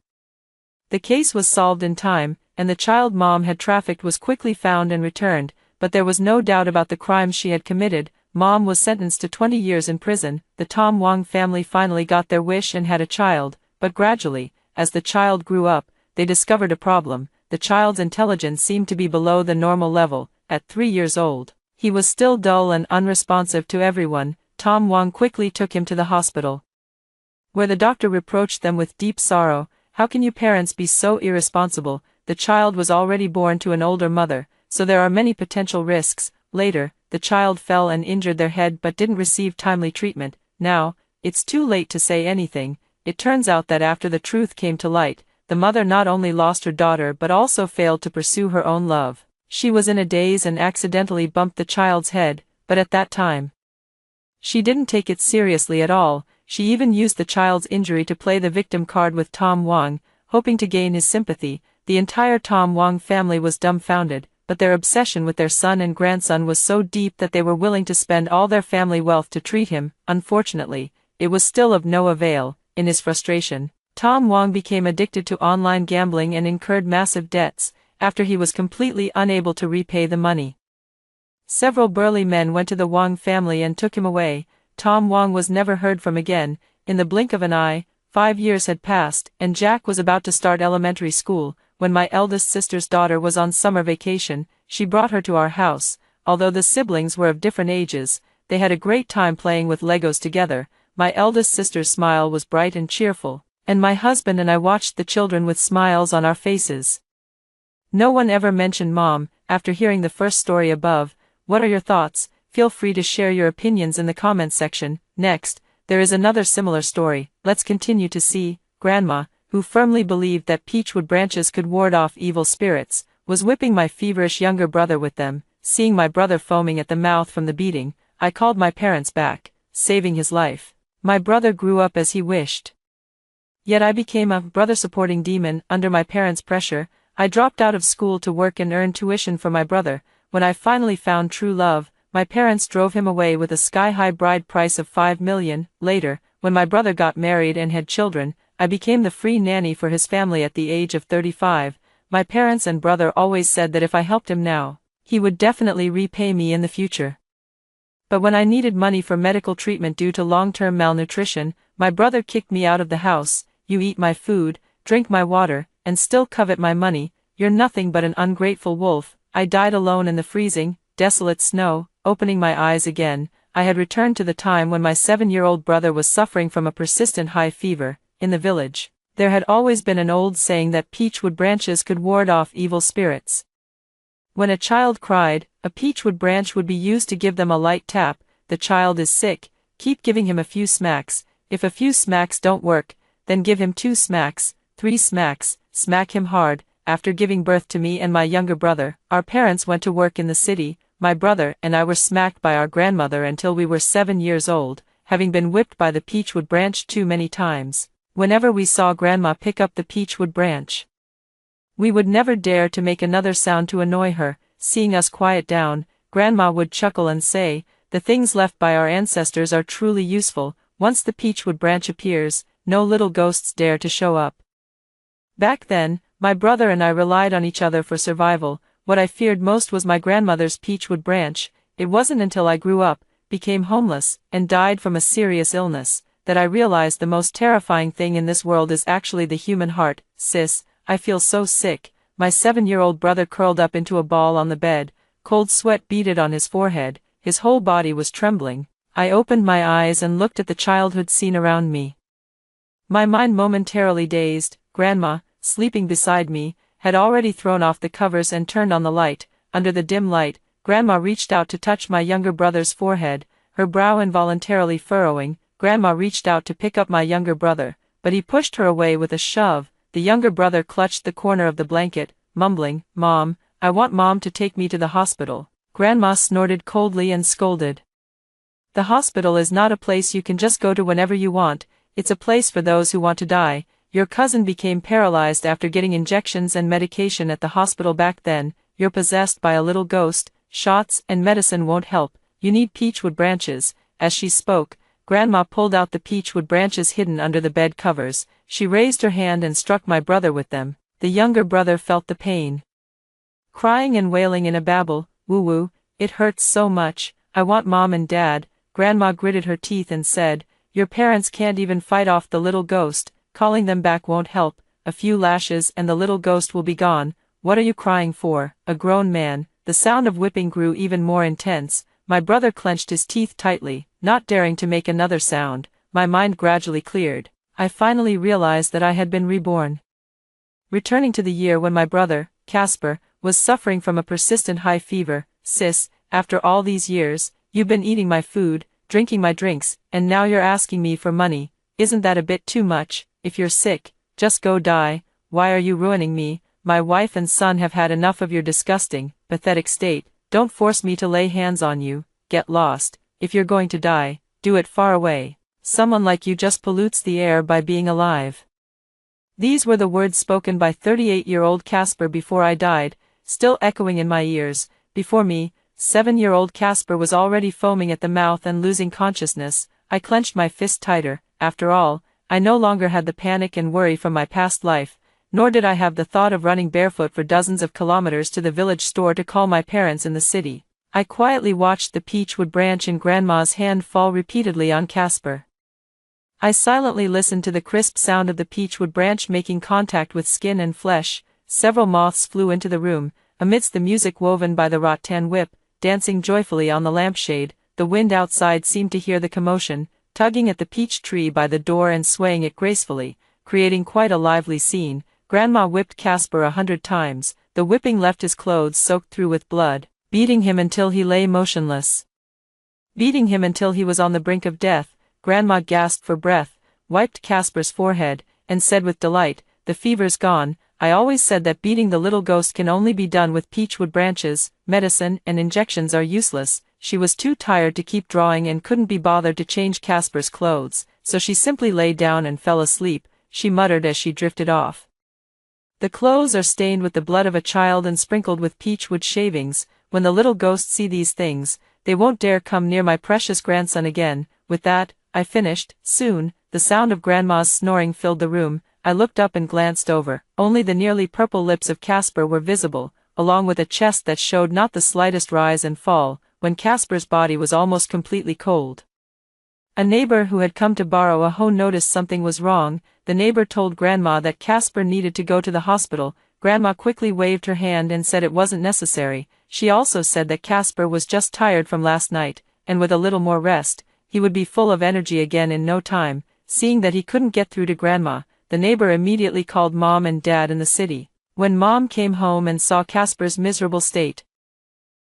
the case was solved in time, and the child Mom had trafficked was quickly found and returned, but there was no doubt about the crimes she had committed. Mom was sentenced to 20 years in prison. The Tom Wong family finally got their wish and had a child, but gradually, as the child grew up, they discovered a problem. The child's intelligence seemed to be below the normal level. At 3 years old, he was still dull and unresponsive to everyone. Tom Wong quickly took him to the hospital, where the doctor reproached them with deep sorrow. How can you parents be so irresponsible? The child was already born to an older mother, so there are many potential risks. Later, the child fell and injured their head but didn't receive timely treatment. Now, it's too late to say anything. It turns out that after the truth came to light, the mother not only lost her daughter but also failed to pursue her own love. She was in a daze and accidentally bumped the child's head, but at that time, she didn't take it seriously at all. She even used the child's injury to play the victim card with Tom Wong, hoping to gain his sympathy. The entire Tom Wong family was dumbfounded, but their obsession with their son and grandson was so deep that they were willing to spend all their family wealth to treat him. Unfortunately, it was still of no avail. In his frustration, Tom Wong became addicted to online gambling and incurred massive debts. After he was completely unable to repay the money, several burly men went to the Wong family and took him away. Tom Wong was never heard from again. In the blink of an eye, 5 years had passed, and Jack was about to start elementary school. When my eldest sister's daughter was on summer vacation, she brought her to our house. Although the siblings were of different ages, they had a great time playing with Legos together. My eldest sister's smile was bright and cheerful, and my husband and I watched the children with smiles on our faces. No one ever mentioned Mom. After hearing the first story above, what are your thoughts? Feel free to share your opinions in the comments section. Next, there is another similar story. Let's continue to see. Grandma, who firmly believed that peachwood branches could ward off evil spirits, was whipping my feverish younger brother with them. Seeing my brother foaming at the mouth from the beating, I called my parents back, saving his life. My brother grew up as he wished. Yet I became a brother-supporting demon. Under my parents' pressure, I dropped out of school to work and earn tuition for my brother. When I finally found true love, my parents drove him away with a sky-high bride price of $5 million. Later, when my brother got married and had children, I became the free nanny for his family at the age of 35. My parents and brother always said that if I helped him now, he would definitely repay me in the future. But when I needed money for medical treatment due to long-term malnutrition, my brother kicked me out of the house. You eat my food, drink my water, and still covet my money. You're nothing but an ungrateful wolf. I died alone in the freezing, desolate snow. Opening my eyes again, I had returned to the time when my 7-year-old brother was suffering from a persistent high fever. In the village, there had always been an old saying that peachwood branches could ward off evil spirits. When a child cried, a peachwood branch would be used to give them a light tap. The child is sick, keep giving him a few smacks. If a few smacks don't work, then give him 2 smacks, 3 smacks, smack him hard. After giving birth to me and my younger brother, our parents went to work in the city. My brother and I were smacked by our grandmother until we were 7 years old, having been whipped by the peachwood branch too many times. Whenever we saw Grandma pick up the peachwood branch, we would never dare to make another sound to annoy her. Seeing us quiet down, Grandma would chuckle and say, "The things left by our ancestors are truly useful. Once the peachwood branch appears, no little ghosts dare to show up." Back then, my brother and I relied on each other for survival. What I feared most was my grandmother's peachwood branch. It wasn't until I grew up, became homeless, and died from a serious illness, that I realized the most terrifying thing in this world is actually the human heart. "Sis, I feel so sick." My 7-year-old brother curled up into a ball on the bed, cold sweat beaded on his forehead, his whole body was trembling. I opened my eyes and looked at the childhood scene around me. My mind momentarily dazed. Grandma, sleeping beside me, had already thrown off the covers and turned on the light. Under the dim light, Grandma reached out to touch my younger brother's forehead, her brow involuntarily furrowing. Grandma reached out to pick up my younger brother, but he pushed her away with a shove. The younger brother clutched the corner of the blanket, mumbling, "Mom, I want Mom to take me to the hospital." Grandma snorted coldly and scolded. "The hospital is not a place you can just go to whenever you want. It's a place for those who want to die. Your cousin became paralyzed after getting injections and medication at the hospital back then. You're possessed by a little ghost. Shots and medicine won't help. You need peachwood branches." As she spoke, Grandma pulled out the peachwood branches hidden under the bed covers. She raised her hand and struck my brother with them. The younger brother felt the pain, crying and wailing in a babble, "Woo-woo, it hurts so much, I want Mom and Dad." Grandma gritted her teeth and said, "Your parents can't even fight off the little ghost, calling them back won't help, a few lashes and the little ghost will be gone. What are you crying for?" A grown man. The sound of whipping grew even more intense. My brother clenched his teeth tightly, not daring to make another sound. My mind gradually cleared. I finally realized that I had been reborn. Returning to the year when my brother, Casper, was suffering from a persistent high fever. "Sis, after all these years, you've been eating my food, drinking my drinks, and now you're asking me for money. Isn't that a bit too much? If you're sick, just go die. Why are you ruining me? My wife and son have had enough of your disgusting, pathetic state. Don't force me to lay hands on you. Get lost. If you're going to die, do it far away. Someone like you just pollutes the air by being alive." These were the words spoken by 38-year-old Casper before I died, still echoing in my ears. Before me, 7-year-old Casper was already foaming at the mouth and losing consciousness. I clenched my fist tighter. After all, I no longer had the panic and worry from my past life, nor did I have the thought of running barefoot for dozens of kilometers to the village store to call my parents in the city. I quietly watched the peachwood branch in Grandma's hand fall repeatedly on Casper. I silently listened to the crisp sound of the peachwood branch making contact with skin and flesh. Several moths flew into the room, amidst the music woven by the rattan whip, dancing joyfully on the lampshade. The wind outside seemed to hear the commotion, tugging at the peach tree by the door and swaying it gracefully, creating quite a lively scene. Grandma whipped Casper 100 times. The whipping left his clothes soaked through with blood, beating him until he lay motionless. Beating him until he was on the brink of death. Grandma gasped for breath, wiped Casper's forehead, and said with delight, "The fever's gone. I always said that beating the little ghost can only be done with peachwood branches. Medicine and injections are useless." She was too tired to keep drawing and couldn't be bothered to change Casper's clothes, so she simply lay down and fell asleep. She muttered as she drifted off, "The clothes are stained with the blood of a child and sprinkled with peachwood shavings. When the little ghosts see these things, they won't dare come near my precious grandson again." With that, I finished. Soon, the sound of Grandma's snoring filled the room. I looked up and glanced over. Only the nearly purple lips of Casper were visible, along with a chest that showed not the slightest rise and fall, when Casper's body was almost completely cold. A neighbor who had come to borrow a hoe noticed something was wrong. The neighbor told Grandma that Casper needed to go to the hospital. Grandma quickly waved her hand and said it wasn't necessary. She also said that Casper was just tired from last night, and with a little more rest, he would be full of energy again in no time. Seeing that he couldn't get through to Grandma, the neighbor immediately called Mom and Dad in the city. When Mom came home and saw Casper's miserable state,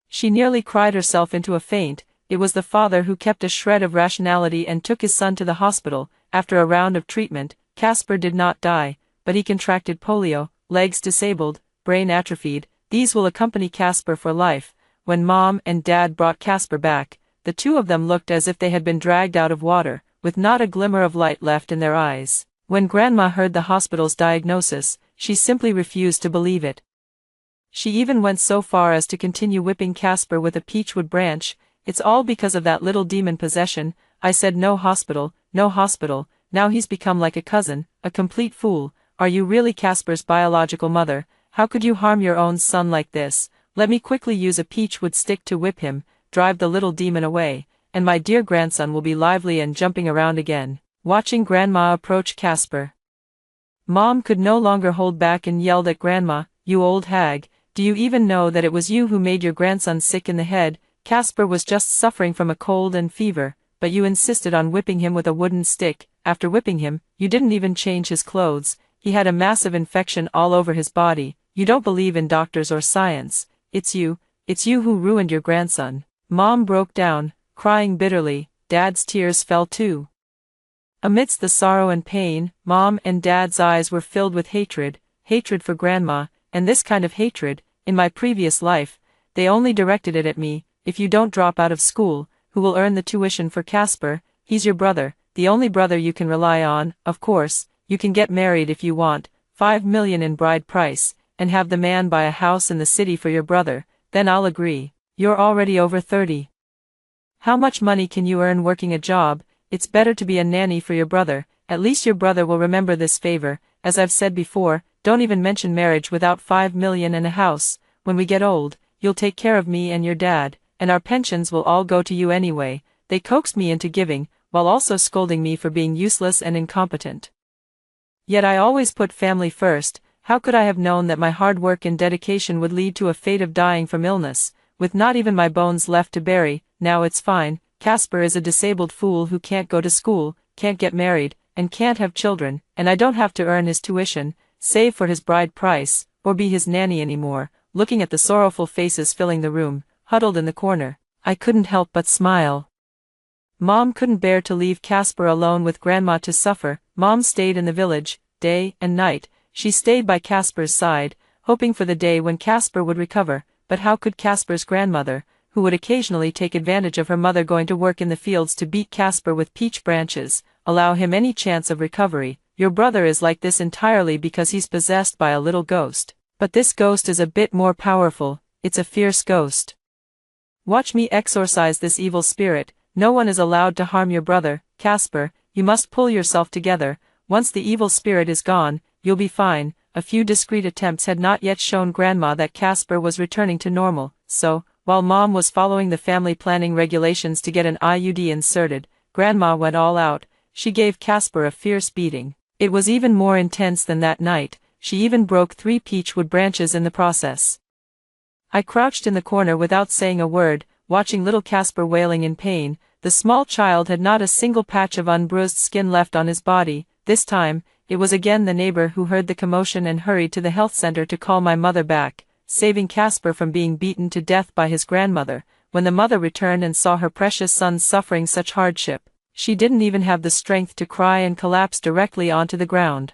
she nearly cried herself into a faint. It was the father who kept a shred of rationality and took his son to the hospital. After a round of treatment, Casper did not die, but he contracted polio, legs disabled, brain atrophied. These will accompany Casper for life. When Mom and Dad brought Casper back, the two of them looked as if they had been dragged out of water, with not a glimmer of light left in their eyes. When Grandma heard the hospital's diagnosis, she simply refused to believe it. She even went so far as to continue whipping Casper with a peachwood branch. "It's all because of that little demon possession." I said, no hospital, no hospital. Now he's become like a cousin, a complete fool. Are you really Casper's biological mother? How could you harm your own son like this? Let me quickly use a peachwood stick to whip him, drive the little demon away, and my dear grandson will be lively and jumping around again. Watching Grandma approach Casper, Mom could no longer hold back and yelled at Grandma, "You old hag, do you even know that it was you who made your grandson sick in the head? Casper was just suffering from a cold and fever, but you insisted on whipping him with a wooden stick. After whipping him, you didn't even change his clothes. He had a massive infection all over his body. You don't believe in doctors or science. It's you who ruined your grandson." Mom broke down, crying bitterly. Dad's tears fell too. Amidst the sorrow and pain, Mom and Dad's eyes were filled with hatred for Grandma, and this kind of hatred, in my previous life, they only directed it at me. "If you don't drop out of school, who will earn the tuition for Casper? He's your brother, the only brother you can rely on. Of course, you can get married if you want, $5 million in bride price, and have the man buy a house in the city for your brother, then I'll agree. You're already over 30. How much money can you earn working a job? it's better to be a nanny for your brother, at least your brother will remember this favor. As I've said before, don't even mention marriage without 5 million and a house. When we get old, you'll take care of me and your dad, and our pensions will all go to you anyway. They coaxed me into giving, while also scolding me for being useless and incompetent. Yet I always put family first. How could I have known that my hard work and dedication would lead to a fate of dying from illness, with not even my bones left to bury? Now it's fine. Casper is a disabled fool who can't go to school, can't get married, and can't have children, and I don't have to earn his tuition, save for his bride price, or be his nanny anymore. Looking at the sorrowful faces filling the room, huddled in the corner, I couldn't help but smile. Mom couldn't bear to leave Casper alone with Grandma to suffer. Mom stayed in the village, day and night. She stayed by Casper's side, hoping for the day when Casper would recover. But how could Casper's grandmother, who would occasionally take advantage of her mother going to work in the fields to beat Casper with peach branches, allow him any chance of recovery? Your brother is like this entirely because he's possessed by a little ghost. But this ghost is a bit more powerful. It's a fierce ghost. Watch me exorcise this evil spirit. No one is allowed to harm your brother, Casper. You must pull yourself together. Once the evil spirit is gone, you'll be fine. A few discreet attempts had not yet shown Grandma that Casper was returning to normal, so, while Mom was following the family planning regulations to get an IUD inserted, Grandma went all out. She gave Casper a fierce beating. It was even more intense than that night. She even broke 3 peachwood branches in the process. I crouched in the corner without saying a word, watching little Casper wailing in pain. The small child had not a single patch of unbruised skin left on his body. This time, it was again the neighbor who heard the commotion and hurried to the health center to call my mother back, saving Casper from being beaten to death by his grandmother. When the mother returned and saw her precious son suffering such hardship, she didn't even have the strength to cry and collapsed directly onto the ground.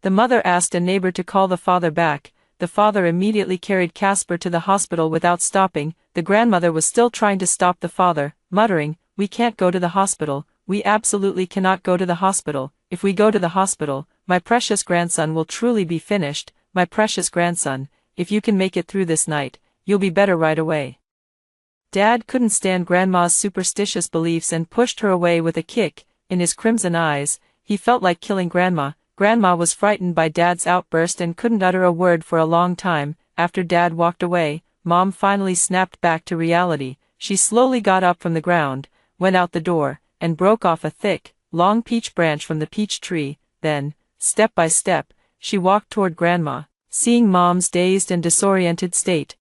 The mother asked a neighbor to call the father back. The father immediately carried Casper to the hospital without stopping. The grandmother was still trying to stop the father, muttering, "We can't go to the hospital. We absolutely cannot go to the hospital. If we go to the hospital, my precious grandson will truly be finished. My precious grandson, if you can make it through this night, you'll be better right away." Dad couldn't stand Grandma's superstitious beliefs and pushed her away with a kick. In his crimson eyes, he felt like killing Grandma. Grandma was frightened by Dad's outburst and couldn't utter a word for a long time. After Dad walked away, Mom finally snapped back to reality. She slowly got up from the ground, went out the door, and broke off a thick, long peach branch from the peach tree. Then, step by step, she walked toward Grandma, seeing Mom's dazed and disoriented state.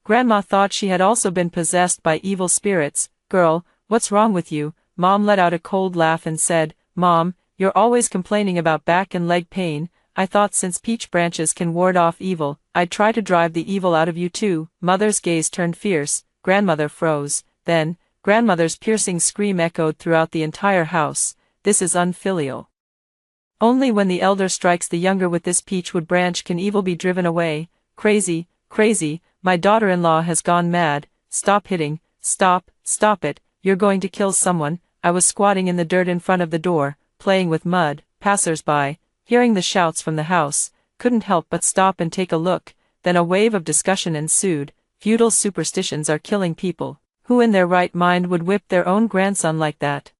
Grandma thought she had also been possessed by evil spirits. "Girl, what's wrong with you?" Mom let out a cold laugh and said, "Mom, you're always complaining about back and leg pain. I thought since peach branches can ward off evil, I'd try to drive the evil out of you too." Mother's gaze turned fierce. Grandmother froze. Then, Grandmother's piercing scream echoed throughout the entire house. "This is unfilial. Only when the elder strikes the younger with this peachwood branch can evil be driven away. Crazy, crazy, my daughter-in-law has gone mad. Stop hitting, stop it, you're going to kill someone." I was squatting in the dirt in front of the door, playing with mud. Passers-by, hearing the shouts from the house, couldn't help but stop and take a look. Then a wave of discussion ensued. Feudal superstitions are killing people. Who in their right mind would whip their own grandson like that?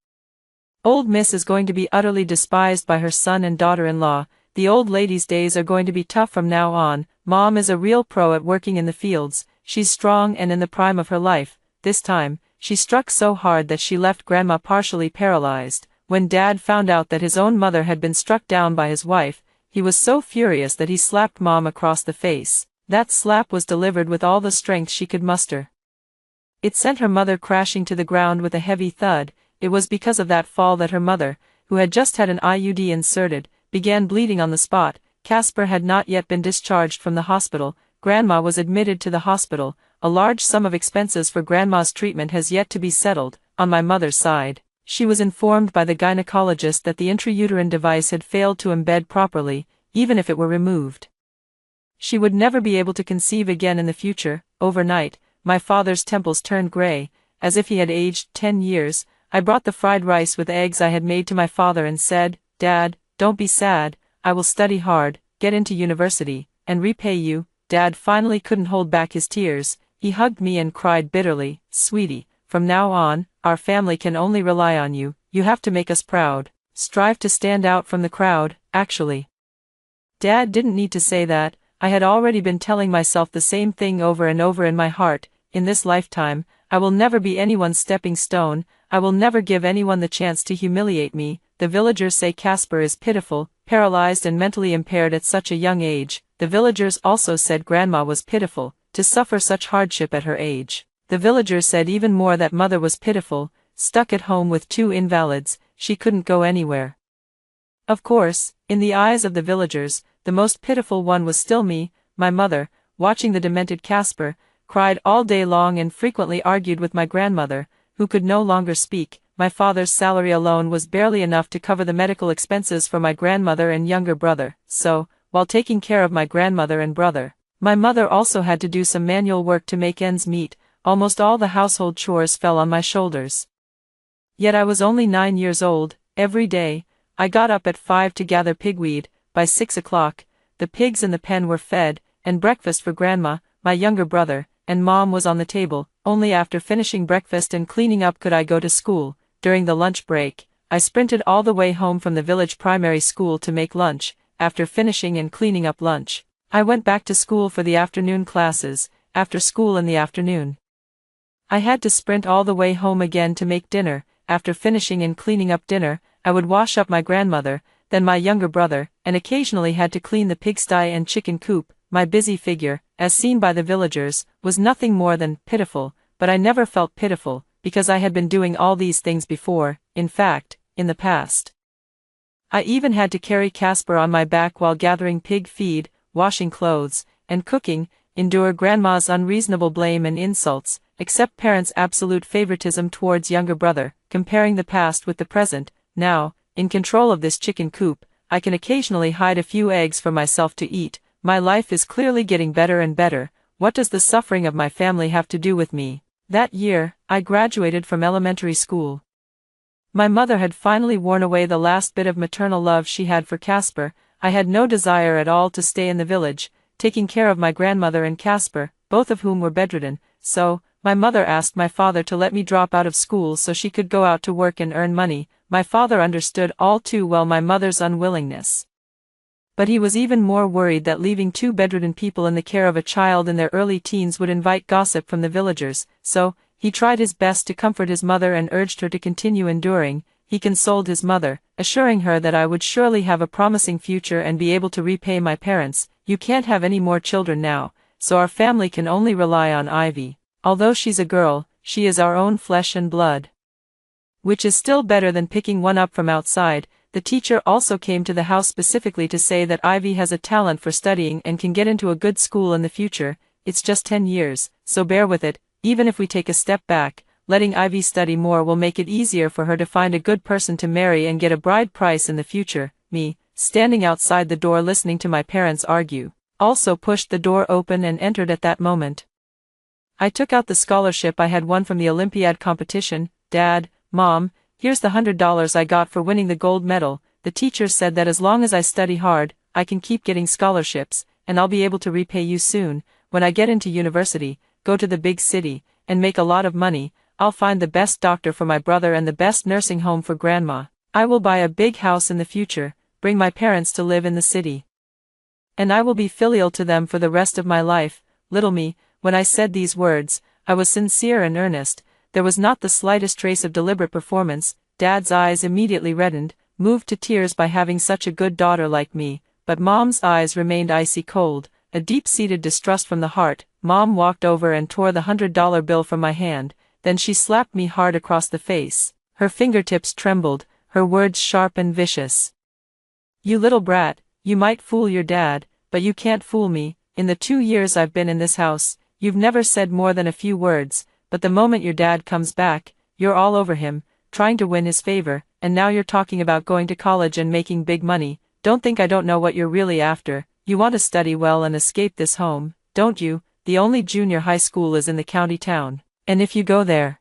Old Miss is going to be utterly despised by her son and daughter-in-law. The old lady's days are going to be tough from now on. Mom is a real pro at working in the fields. She's strong and in the prime of her life. This time, she struck so hard that she left Grandma partially paralyzed. When Dad found out that his own mother had been struck down by his wife, he was so furious that he slapped Mom across the face. That slap was delivered with all the strength she could muster. It sent her mother crashing to the ground with a heavy thud. It was because of that fall that her mother, who had just had an IUD inserted, began bleeding on the spot. Casper had not yet been discharged from the hospital. Grandma was admitted to the hospital. A large sum of expenses for Grandma's treatment has yet to be settled. On my mother's side, she was informed by the gynecologist that the intrauterine device had failed to embed properly. Even if it were removed, she would never be able to conceive again in the future. Overnight, my father's temples turned gray, as if he had aged 10 years. I brought the fried rice with eggs I had made to my father and said, "Dad, don't be sad. I will study hard, get into university, and repay you." Dad finally couldn't hold back his tears. He hugged me and cried bitterly, "Sweetie, from now on, our family can only rely on you. You have to make us proud. Strive to stand out from the crowd, actually. Dad didn't need to say that. I had already been telling myself the same thing over and over in my heart. In this lifetime, I will never be anyone's stepping stone. I will never give anyone the chance to humiliate me. The villagers say Casper is pitiful, paralyzed and mentally impaired at such a young age. The villagers also said Grandma was pitiful, to suffer such hardship at her age. The villagers said even more that Mother was pitiful, stuck at home with 2 invalids, she couldn't go anywhere. Of course, in the eyes of the villagers, the most pitiful one was still me. My mother, watching the demented Casper, cried all day long and frequently argued with my grandmother, who could no longer speak. My father's salary alone was barely enough to cover the medical expenses for my grandmother and younger brother, so, while taking care of my grandmother and brother, my mother also had to do some manual work to make ends meet. Almost all the household chores fell on my shoulders. Yet I was only 9 years old. Every day, I got up at 5 to gather pigweed. By 6 o'clock, the pigs in the pen were fed, and breakfast for Grandma, my younger brother, and Mom was on the table. Only after finishing breakfast and cleaning up could I go to school. During the lunch break, I sprinted all the way home from the village primary school to make lunch. After finishing and cleaning up lunch, I went back to school for the afternoon classes. After school in the afternoon, I had to sprint all the way home again to make dinner. After finishing and cleaning up dinner, I would wash up my grandmother, then my younger brother, and occasionally had to clean the pigsty and chicken coop. My busy figure, as seen by the villagers, was nothing more than pitiful, but I never felt pitiful, because I had been doing all these things before. In fact, in the past, I even had to carry Casper on my back while gathering pig feed, washing clothes, and cooking, endure Grandma's unreasonable blame and insults, accept parents' absolute favoritism towards younger brother. Comparing the past with the present, now, in control of this chicken coop, I can occasionally hide a few eggs for myself to eat. My life is clearly getting better and better. What does the suffering of my family have to do with me? That year, I graduated from elementary school. My mother had finally worn away the last bit of maternal love she had for Casper. I had no desire at all to stay in the village, taking care of my grandmother and Casper, both of whom were bedridden, so, my mother asked my father to let me drop out of school so she could go out to work and earn money. My father understood all too well my mother's unwillingness. But he was even more worried that leaving 2 bedridden people in the care of a child in their early teens would invite gossip from the villagers, so, he tried his best to comfort his mother and urged her to continue enduring. He consoled his mother, assuring her that I would surely have a promising future and be able to repay my parents. You can't have any more children now, so our family can only rely on Ivy. Although she's a girl, she is our own flesh and blood. Which is still better than picking one up from outside. The teacher also came to the house specifically to say that Ivy has a talent for studying and can get into a good school in the future. It's just 10 years, so bear with it. Even if we take a step back, letting Ivy study more will make it easier for her to find a good person to marry and get a bride price in the future. Me, standing outside the door listening to my parents argue, also pushed the door open and entered at that moment. I took out the scholarship I had won from the Olympiad competition. Dad, Mom, here's the $100 I got for winning the gold medal. The teacher said that as long as I study hard, I can keep getting scholarships, and I'll be able to repay you soon. When I get into university, go to the big city, and make a lot of money, I'll find the best doctor for my brother and the best nursing home for Grandma. I will buy a big house in the future, bring my parents to live in the city. And I will be filial to them for the rest of my life. Little me, when I said these words, I was sincere and earnest. There was not the slightest trace of deliberate performance. Dad's eyes immediately reddened, moved to tears by having such a good daughter like me, but Mom's eyes remained icy cold, a deep-seated distrust from the heart. Mom walked over and tore the $100 bill from my hand, then she slapped me hard across the face. Her fingertips trembled, her words sharp and vicious. You little brat, you might fool your dad, but you can't fool me. In the 2 years I've been in this house, you've never said more than a few words, but the moment your dad comes back, you're all over him, trying to win his favor, and now you're talking about going to college and making big money. Don't think I don't know what you're really after. You want to study well and escape this home, don't you? The only junior high school is in the county town, and if you go there,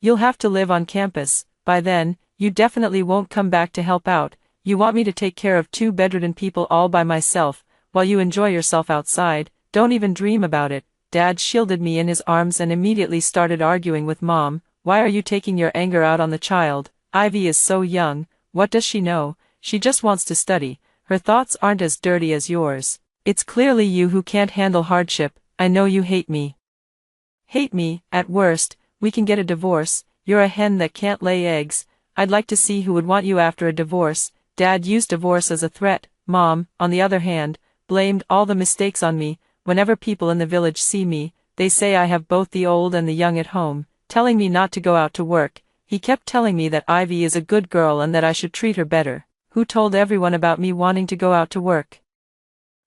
you'll have to live on campus. By then, you definitely won't come back to help out. You want me to take care of 2 bedridden people all by myself, while you enjoy yourself outside. Don't even dream about it. Dad shielded me in his arms and immediately started arguing with Mom. Why are you taking your anger out on the child? Ivy is so young, what does she know? She just wants to study. Her thoughts aren't as dirty as yours. It's clearly you who can't handle hardship. I know you hate me. Hate me, at worst, we can get a divorce. You're a hen that can't lay eggs. I'd like to see who would want you after a divorce. Dad used divorce as a threat. Mom, on the other hand, blamed all the mistakes on me. Whenever people in the village see me, they say I have both the old and the young at home, telling me not to go out to work. He kept telling me that Ivy is a good girl and that I should treat her better. Who told everyone about me wanting to go out to work?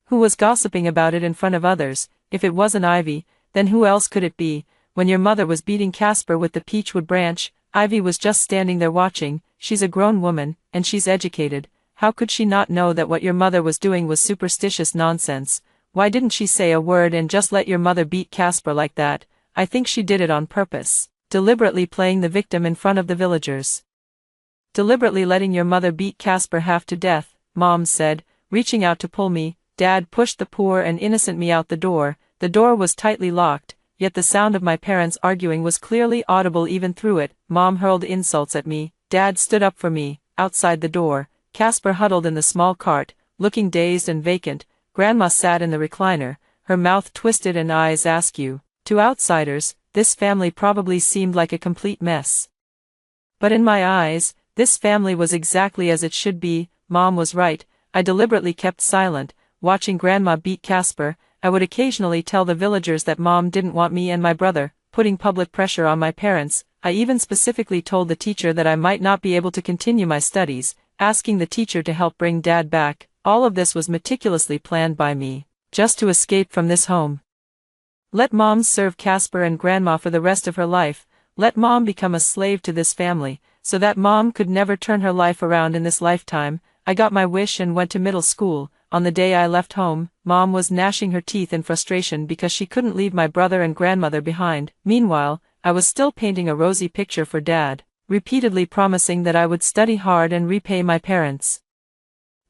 Who was gossiping about it in front of others? If it wasn't Ivy, then who else could it be? When your mother was beating Casper with the peachwood branch, Ivy was just standing there watching. She's a grown woman, and she's educated. How could she not know that what your mother was doing was superstitious nonsense? Why didn't she say a word and just let your mother beat Casper like that? I think she did it on purpose, deliberately playing the victim in front of the villagers. Deliberately letting your mother beat Casper half to death, Mom said, reaching out to pull me. Dad pushed the poor and innocent me out the door. The door was tightly locked, yet the sound of my parents arguing was clearly audible even through it. Mom hurled insults at me. Dad stood up for me. Outside the door, Casper huddled in the small cart, looking dazed and vacant. Grandma sat in the recliner, her mouth twisted and eyes askew. To outsiders, this family probably seemed like a complete mess. But in my eyes, this family was exactly as it should be. Mom was right. I deliberately kept silent, watching Grandma beat Casper. I would occasionally tell the villagers that Mom didn't want me and my brother, putting public pressure on my parents. I even specifically told the teacher that I might not be able to continue my studies, asking the teacher to help bring Dad back. All of this was meticulously planned by me, just to escape from this home. Let Mom serve Casper and Grandma for the rest of her life. Let Mom become a slave to this family, so that Mom could never turn her life around in this lifetime. I got my wish and went to middle school. On the day I left home, Mom was gnashing her teeth in frustration because she couldn't leave my brother and grandmother behind. Meanwhile, I was still painting a rosy picture for Dad, repeatedly promising that I would study hard and repay my parents.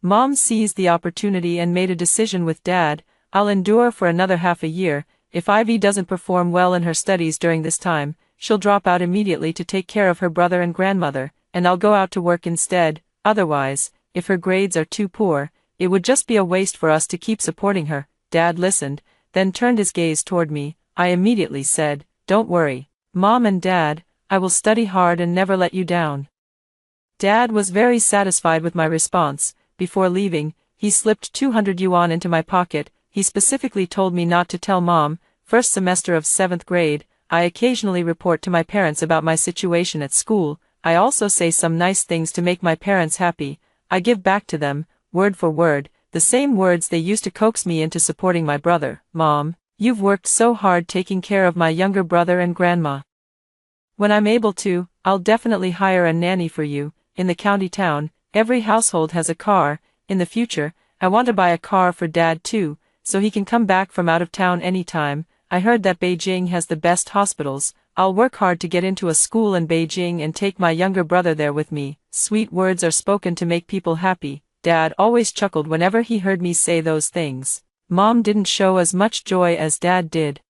Mom seized the opportunity and made a decision with Dad. I'll endure for another half a year. If Ivy doesn't perform well in her studies during this time, she'll drop out immediately to take care of her brother and grandmother, and I'll go out to work instead. Otherwise, if her grades are too poor, it would just be a waste for us to keep supporting her. Dad listened, then turned his gaze toward me. I immediately said, "Don't worry, Mom and Dad, I will study hard and never let you down." Dad was very satisfied with my response. Before leaving, he slipped 200 yuan into my pocket. He specifically told me not to tell Mom. First semester of 7th grade, I occasionally report to my parents about my situation at school. I also say some nice things to make my parents happy. I give back to them, word for word, the same words they used to coax me into supporting my brother. "Mom, you've worked so hard taking care of my younger brother and grandma. When I'm able to, I'll definitely hire a nanny for you." In the county town, every household has a car. In the future, I want to buy a car for Dad too, so he can come back from out of town anytime. I heard that Beijing has the best hospitals. I'll work hard to get into a school in Beijing and take my younger brother there with me. Sweet words are spoken to make people happy. Dad always chuckled whenever he heard me say those things. Mom didn't show as much joy as Dad did.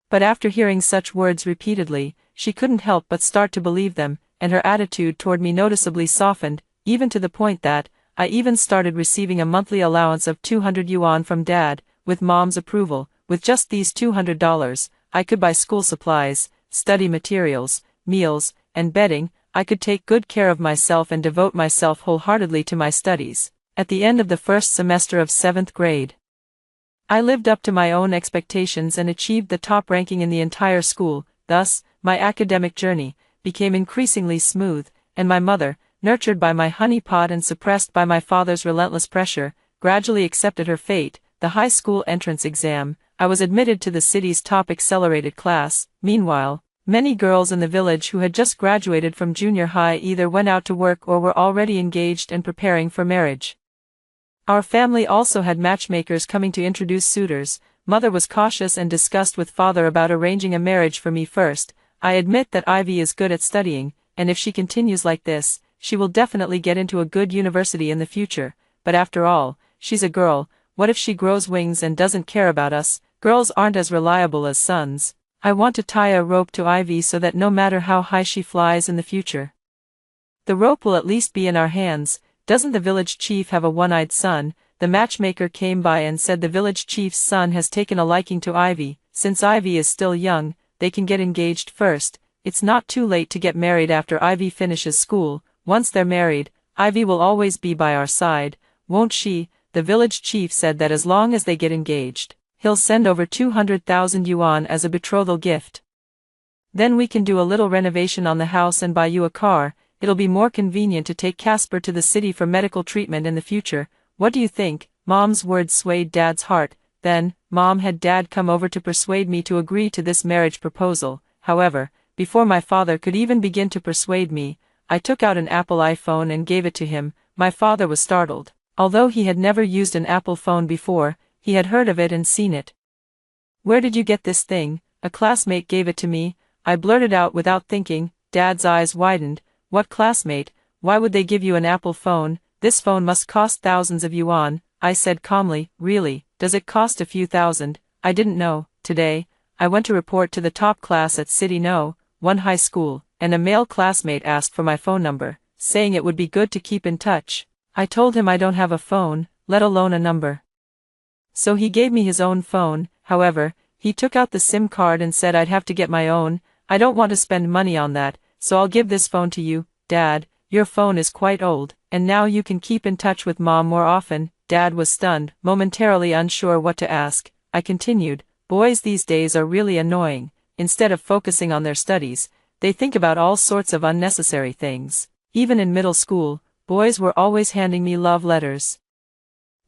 But after hearing such words repeatedly, she couldn't help but start to believe them, and her attitude toward me noticeably softened, even to the point that I even started receiving a monthly allowance of 200 yuan from Dad. With Mom's approval, with just these $200, I could buy school supplies, study materials, meals, and bedding. I could take good care of myself and devote myself wholeheartedly to my studies. At the end of the first semester of 7th grade, I lived up to my own expectations and achieved the top ranking in the entire school. Thus, my academic journey became increasingly smooth, and my mother, nurtured by my honeypot and suppressed by my father's relentless pressure, gradually accepted her fate. The high school entrance exam, I was admitted to the city's top accelerated class. Meanwhile, many girls in the village who had just graduated from junior high either went out to work or were already engaged and preparing for marriage. Our family also had matchmakers coming to introduce suitors. Mother was cautious and discussed with father about arranging a marriage for me first. I admit that Ivy is good at studying, and if she continues like this, she will definitely get into a good university in the future. But after all, she's a girl. What if she grows wings and doesn't care about us? Girls aren't as reliable as sons. I want to tie a rope to Ivy so that no matter how high she flies in the future, the rope will at least be in our hands. Doesn't the village chief have a one-eyed son? The matchmaker came by and said the village chief's son has taken a liking to Ivy. Since Ivy is still young, they can get engaged first. It's not too late to get married after Ivy finishes school. Once they're married, Ivy will always be by our side, won't she? The village chief said that as long as they get engaged, he'll send over 200,000 yuan as a betrothal gift. Then we can do a little renovation on the house and buy you a car. It'll be more convenient to take Casper to the city for medical treatment in the future. What do you think? Mom's words swayed Dad's heart. Then, Mom had Dad come over to persuade me to agree to this marriage proposal. However, before my father could even begin to persuade me, I took out an Apple iPhone and gave it to him. My father was startled. Although he had never used an Apple phone before, he had heard of it and seen it. "Where did you get this thing?" "A classmate gave it to me," I blurted out without thinking. Dad's eyes widened. "What classmate? Why would they give you an Apple phone? This phone must cost thousands of yuan," I said calmly. "Really, does it cost a few thousand?" I didn't know. Today, I went to report to the top class at City No. 1 high school, and a male classmate asked for my phone number, saying it would be good to keep in touch. I told him I don't have a phone, let alone a number. So he gave me his own phone. However, he took out the SIM card and said I'd have to get my own. I don't want to spend money on that, so I'll give this phone to you. Dad, your phone is quite old, and now you can keep in touch with Mom more often. Dad was stunned, momentarily unsure what to ask. I continued, boys these days are really annoying. Instead of focusing on their studies, they think about all sorts of unnecessary things. Even in middle school, boys were always handing me love letters.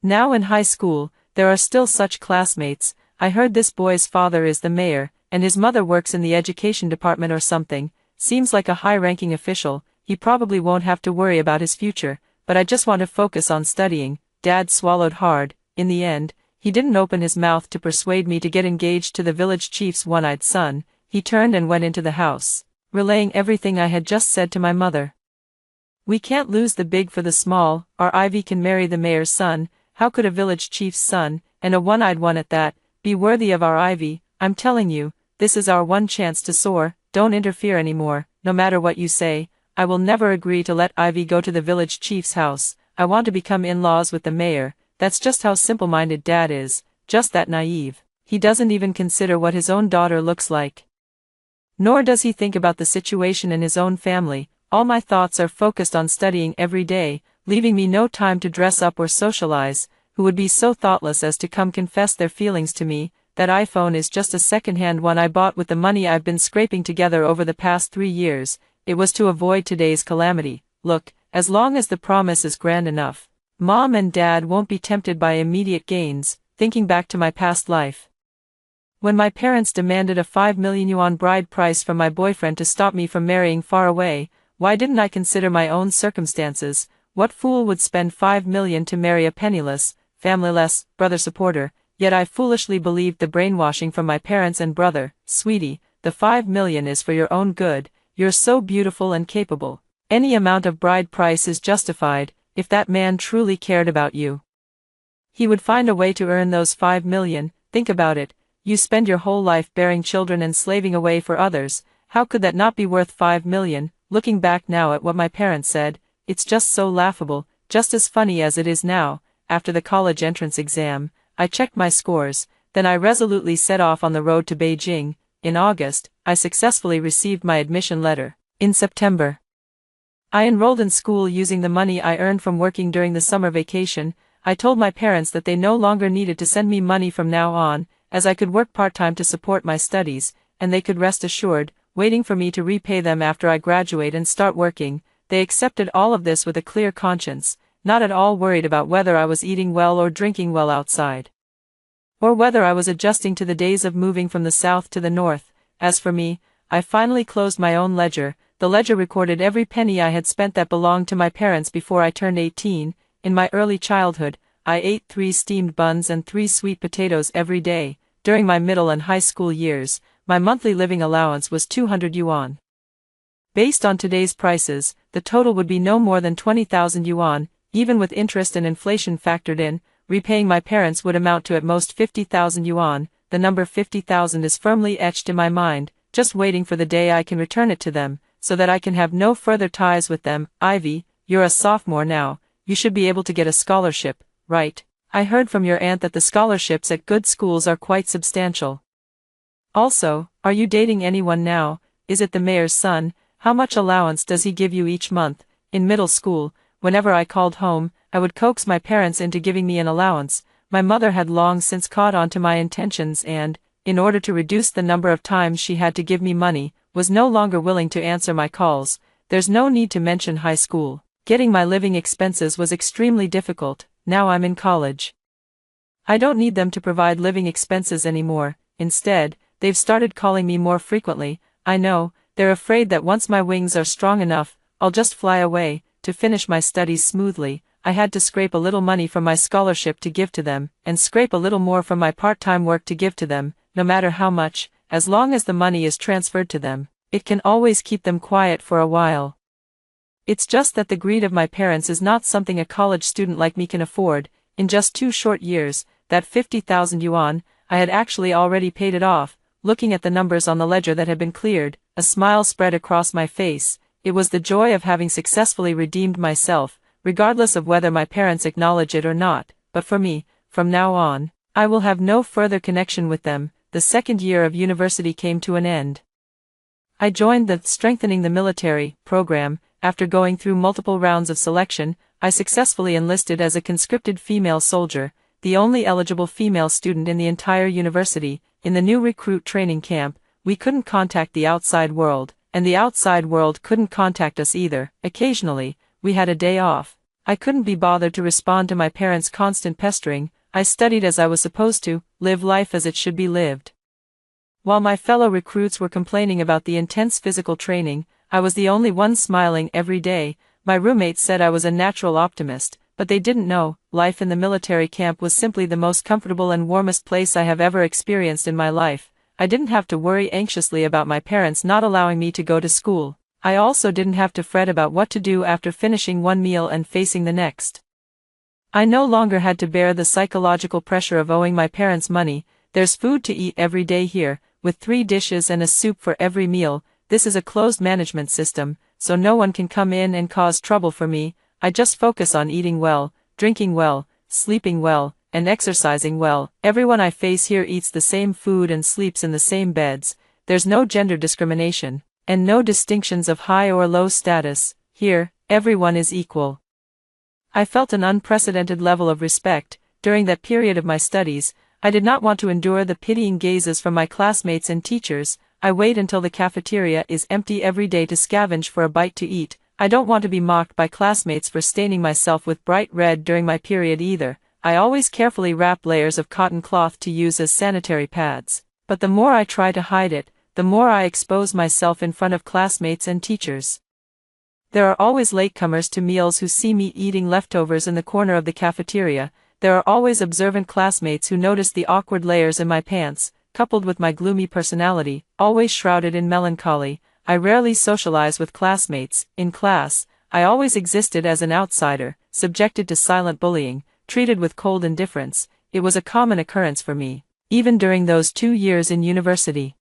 Now in high school, there are still such classmates. I heard this boy's father is the mayor, and his mother works in the education department or something. Seems like a high-ranking official. He probably won't have to worry about his future, but I just want to focus on studying. Dad swallowed hard. In the end, he didn't open his mouth to persuade me to get engaged to the village chief's one-eyed son. He turned and went into the house, relaying everything I had just said to my mother. "We can't lose the big for the small. Our Ivy can marry the mayor's son. How could a village chief's son, and a one-eyed one at that, be worthy of our Ivy? I'm telling you, this is our one chance to soar. Don't interfere anymore. No matter what you say, I will never agree to let Ivy go to the village chief's house. I want to become in-laws with the mayor." That's just how simple-minded Dad is, just that naive. He doesn't even consider what his own daughter looks like. Nor does he think about the situation in his own family. All my thoughts are focused on studying every day, leaving me no time to dress up or socialize. Who would be so thoughtless as to come confess their feelings to me? That iPhone is just a second-hand one I bought with the money I've been scraping together over the past 3 years. It was to avoid today's calamity. Look, as long as the promise is grand enough, Mom and Dad won't be tempted by immediate gains. Thinking back to my past life, when my parents demanded a 5 million yuan bride price from my boyfriend to stop me from marrying far away, why didn't I consider my own circumstances? What fool would spend 5 million to marry a penniless, familyless, brother supporter? Yet I foolishly believed the brainwashing from my parents and brother. "Sweetie, the 5 million is for your own good. You're so beautiful and capable. Any amount of bride price is justified. If that man truly cared about you, he would find a way to earn those 5 million. Think about it. You spend your whole life bearing children and slaving away for others. How could that not be worth 5 million? Looking back now at what my parents said, it's just so laughable, just as funny as it is now. After the college entrance exam, I checked my scores, then I resolutely set off on the road to Beijing. In August, I successfully received my admission letter. In September, I enrolled in school using the money I earned from working during the summer vacation. I told my parents that they no longer needed to send me money from now on, as I could work part-time to support my studies, and they could rest assured, waiting for me to repay them after I graduate and start working. They accepted all of this with a clear conscience, not at all worried about whether I was eating well or drinking well outside, or whether I was adjusting to the days of moving from the south to the north. As for me, I finally closed my own ledger. The ledger recorded every penny I had spent that belonged to my parents before I turned 18. In my early childhood, I ate 3 steamed buns and 3 sweet potatoes every day. During my middle and high school years, my monthly living allowance was 200 yuan. Based on today's prices, the total would be no more than 20,000 yuan, even with interest and inflation factored in. Repaying my parents would amount to at most 50,000 yuan. The the number 50,000 is firmly etched in my mind, just waiting for the day I can return it to them, so that I can have no further ties with them. Ivy, you're a sophomore now, you should be able to get a scholarship, right? I heard from your aunt that the scholarships at good schools are quite substantial. Also, are you dating anyone now? Is it the mayor's son? How much allowance does he give you each month? In middle school, whenever I called home, I would coax my parents into giving me an allowance. My mother had long since caught on to my intentions and, in order to reduce the number of times she had to give me money, was no longer willing to answer my calls. There's no need to mention high school. Getting my living expenses was extremely difficult. Now I'm in college. I don't need them to provide living expenses anymore. Instead, they've started calling me more frequently. I know, they're afraid that once my wings are strong enough, I'll just fly away. To finish my studies smoothly, I had to scrape a little money from my scholarship to give to them, and scrape a little more from my part-time work to give to them. No matter how much, as long as the money is transferred to them, it can always keep them quiet for a while. It's just that the greed of my parents is not something a college student like me can afford. In just 2 short years, that 50,000 yuan, I had actually already paid it off. Looking at the numbers on the ledger that had been cleared, a smile spread across my face. It was the joy of having successfully redeemed myself, regardless of whether my parents acknowledge it or not. But for me, from now on, I will have no further connection with them. The second year of university came to an end. I joined the Strengthening the Military program. After going through multiple rounds of selection, I successfully enlisted as a conscripted female soldier, the only eligible female student in the entire university. In the new recruit training camp, we couldn't contact the outside world, and the outside world couldn't contact us either. Occasionally, we had a day off. I couldn't be bothered to respond to my parents' constant pestering. I studied as I was supposed to, live life as it should be lived. While my fellow recruits were complaining about the intense physical training, I was the only one smiling every day. My roommates said I was a natural optimist, but they didn't know, life in the military camp was simply the most comfortable and warmest place I have ever experienced in my life. I didn't have to worry anxiously about my parents not allowing me to go to school. I also didn't have to fret about what to do after finishing one meal and facing the next. I no longer had to bear the psychological pressure of owing my parents money. There's food to eat every day here, with 3 dishes and a soup for every meal. This is a closed management system, so no one can come in and cause trouble for me. I just focus on eating well, drinking well, sleeping well, and exercising well. Everyone I face here eats the same food and sleeps in the same beds. There's no gender discrimination, and no distinctions of high or low status. Here, everyone is equal. I felt an unprecedented level of respect. During that period of my studies, I did not want to endure the pitying gazes from my classmates and teachers. I wait until the cafeteria is empty every day to scavenge for a bite to eat. I don't want to be mocked by classmates for staining myself with bright red during my period either. I always carefully wrap layers of cotton cloth to use as sanitary pads. But the more I try to hide it, the more I expose myself in front of classmates and teachers. There are always latecomers to meals who see me eating leftovers in the corner of the cafeteria. There are always observant classmates who notice the awkward layers in my pants. Coupled with my gloomy personality, always shrouded in melancholy, I rarely socialize with classmates. In class, I always existed as an outsider, subjected to silent bullying, treated with cold indifference. It was a common occurrence for me, even during those 2 years in university.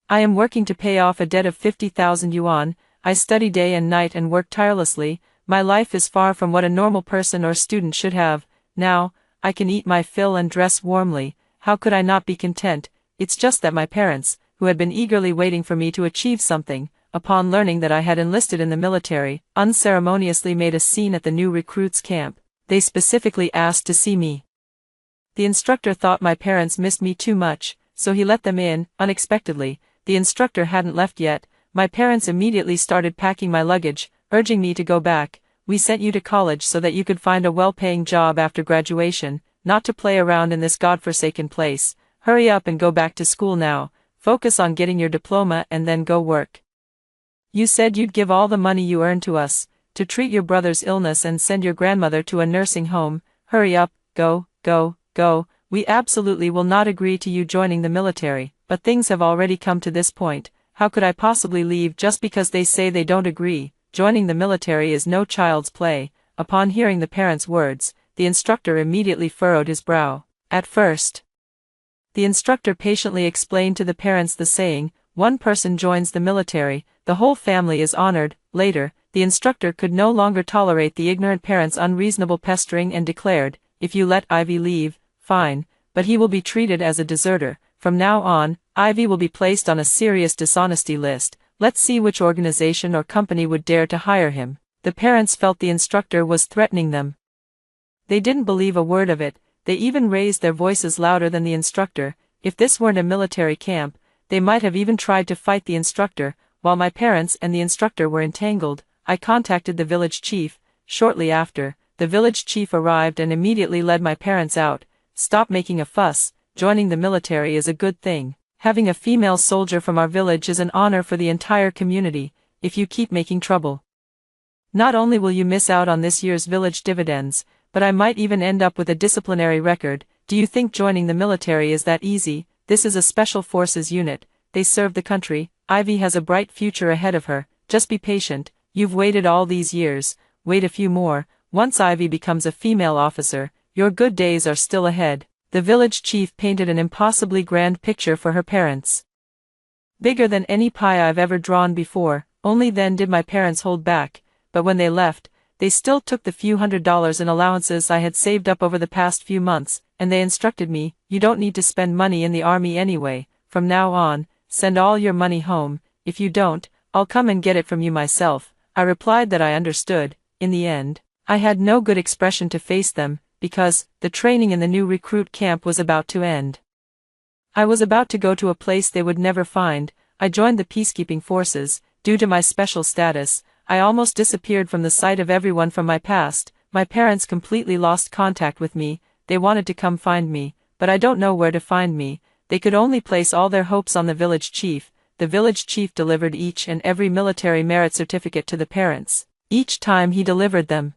I am working to pay off a debt of 50,000 yuan. I study day and night and work tirelessly. My life is far from what a normal person or student should have. Now, I can eat my fill and dress warmly. How could I not be content? It's just that my parents, who had been eagerly waiting for me to achieve something, upon learning that I had enlisted in the military, unceremoniously made a scene at the new recruits camp. They specifically asked to see me. The instructor thought my parents missed me too much, so he let them in. Unexpectedly, the instructor hadn't left yet. My parents immediately started packing my luggage, urging me to go back. We sent you to college so that you could find a well-paying job after graduation, not to play around in this godforsaken place. Hurry up and go back to school now. Focus on getting your diploma and then go work. You said you'd give all the money you earned to us, to treat your brother's illness and send your grandmother to a nursing home. Hurry up, go, go, go. We absolutely will not agree to you joining the military, but things have already come to this point. How could I possibly leave just because they say they don't agree? Joining the military is no child's play. Upon hearing the parents' words, the instructor immediately furrowed his brow. At first, The instructor patiently explained to the parents the saying, "One person joins the military, the whole family is honored." Later, the instructor could no longer tolerate the ignorant parents' unreasonable pestering and declared, "If you let Ivy leave, fine, but he will be treated as a deserter. From now on, Ivy will be placed on a serious dishonesty list. Let's see which organization or company would dare to hire him." The parents felt the instructor was threatening them. They didn't believe a word of it. They even raised their voices louder than the instructor. If this weren't a military camp, they might have even tried to fight the instructor. While my parents and the instructor were entangled, I contacted the village chief. Shortly after, the village chief arrived and immediately led my parents out. "Stop making a fuss. Joining the military is a good thing. Having a female soldier from our village is an honor for the entire community. If you keep making trouble, not only will you miss out on this year's village dividends, but I might even end up with a disciplinary record. Do you think joining the military is that easy? This is a special forces unit. They serve the country. Ivy has a bright future ahead of her. Just be patient. You've waited all these years. Wait a few more. Once Ivy becomes a female officer, your good days are still ahead." The village chief painted an impossibly grand picture for her parents. Bigger than any pie I've ever drawn before. Only then did my parents hold back, but when they left, they still took the few $100s in allowances I had saved up over the past few months, and they instructed me, "You don't need to spend money in the army anyway. From now on, send all your money home. If you don't, I'll come and get it from you myself." I replied that I understood. In the end, I had no good expression to face them, because the training in the new recruit camp was about to end. I was about to go to a place they would never find. I joined the peacekeeping forces. Due to my special status, I almost disappeared from the sight of everyone from my past. My parents completely lost contact with me. They wanted to come find me, but I don't know where to find me. They could only place all their hopes on the village chief. The village chief delivered each and every military merit certificate to the parents. Each time he delivered them,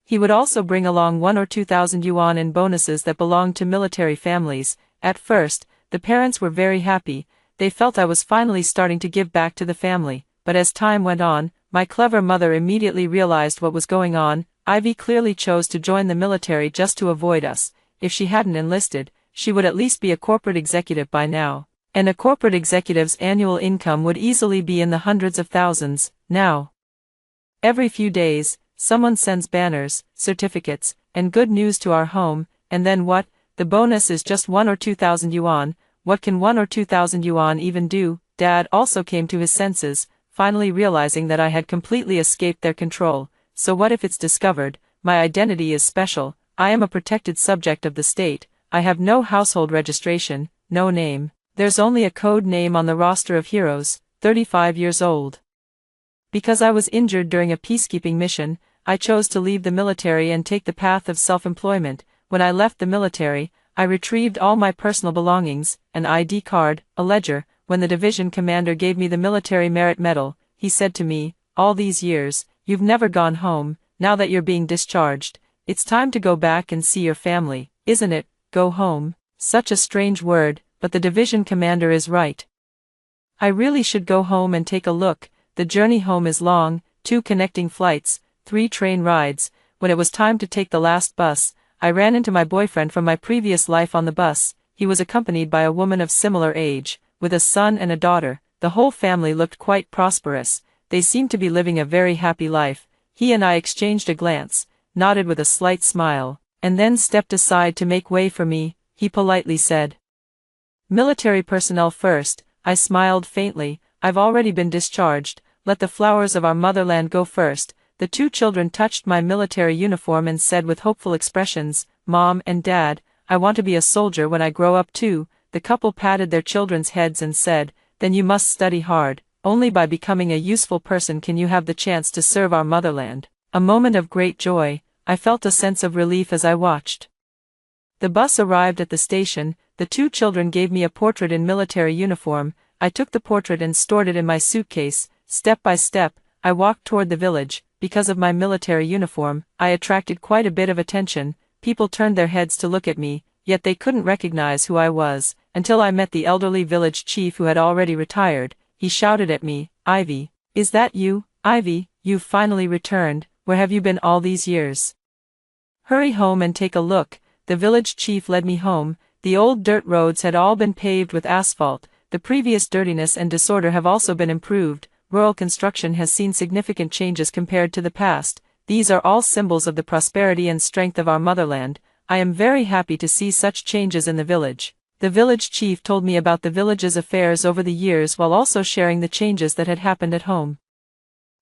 he would also bring along 1 or 2,000 yuan in bonuses that belonged to military families. At first, the parents were very happy. They felt I was finally starting to give back to the family, but as time went on, my clever mother immediately realized what was going on. Ivy clearly chose to join the military just to avoid us. If she hadn't enlisted, she would at least be a corporate executive by now. And a corporate executive's annual income would easily be in the hundreds of thousands. Now, every few days, someone sends banners, certificates, and good news to our home, and then what? The bonus is just 1 or 2,000 yuan. What can 1 or 2,000 yuan even do? Dad also came to his senses, finally realizing that I had completely escaped their control. So what if it's discovered? My identity is special. I am a protected subject of the state. I have no household registration, no name. There's only a code name on the roster of heroes, 35 years old. Because I was injured during a peacekeeping mission, I chose to leave the military and take the path of self-employment. When I left the military, I retrieved all my personal belongings, an ID card, a ledger. When the division commander gave me the military merit medal, he said to me, "All these years, you've never gone home. Now that you're being discharged, it's time to go back and see your family, isn't it? Go home." Such a strange word, but the division commander is right. I really should go home and take a look. The journey home is long, 2 connecting flights, 3 train rides. When it was time to take the last bus, I ran into my boyfriend from my previous life on the bus. He was accompanied by a woman of similar age, with a son and a daughter. The whole family looked quite prosperous. They seemed to be living a very happy life. He and I exchanged a glance, nodded with a slight smile, and then stepped aside to make way for me. He politely said, "Military personnel first." I smiled faintly. "I've already been discharged. Let the flowers of our motherland go first." The 2 children touched my military uniform and said with hopeful expressions, "Mom and Dad, I want to be a soldier when I grow up too." The couple patted their children's heads and said, "Then you must study hard. Only by becoming a useful person can you have the chance to serve our motherland." A moment of great joy. I felt a sense of relief as I watched. The bus arrived at the station. The 2 children gave me a portrait in military uniform. I took the portrait and stored it in my suitcase. Step by step, I walked toward the village. Because of my military uniform, I attracted quite a bit of attention. People turned their heads to look at me, yet they couldn't recognize who I was, until I met the elderly village chief who had already retired. He shouted at me, "Ivy, is that you? Ivy, you've finally returned. Where have you been all these years? Hurry home and take a look." The village chief led me home. The old dirt roads had all been paved with asphalt, the previous dirtiness and disorder have also been improved, rural construction has seen significant changes compared to the past. These are all symbols of the prosperity and strength of our motherland. I am very happy to see such changes in the village. The village chief told me about the village's affairs over the years while also sharing the changes that had happened at home.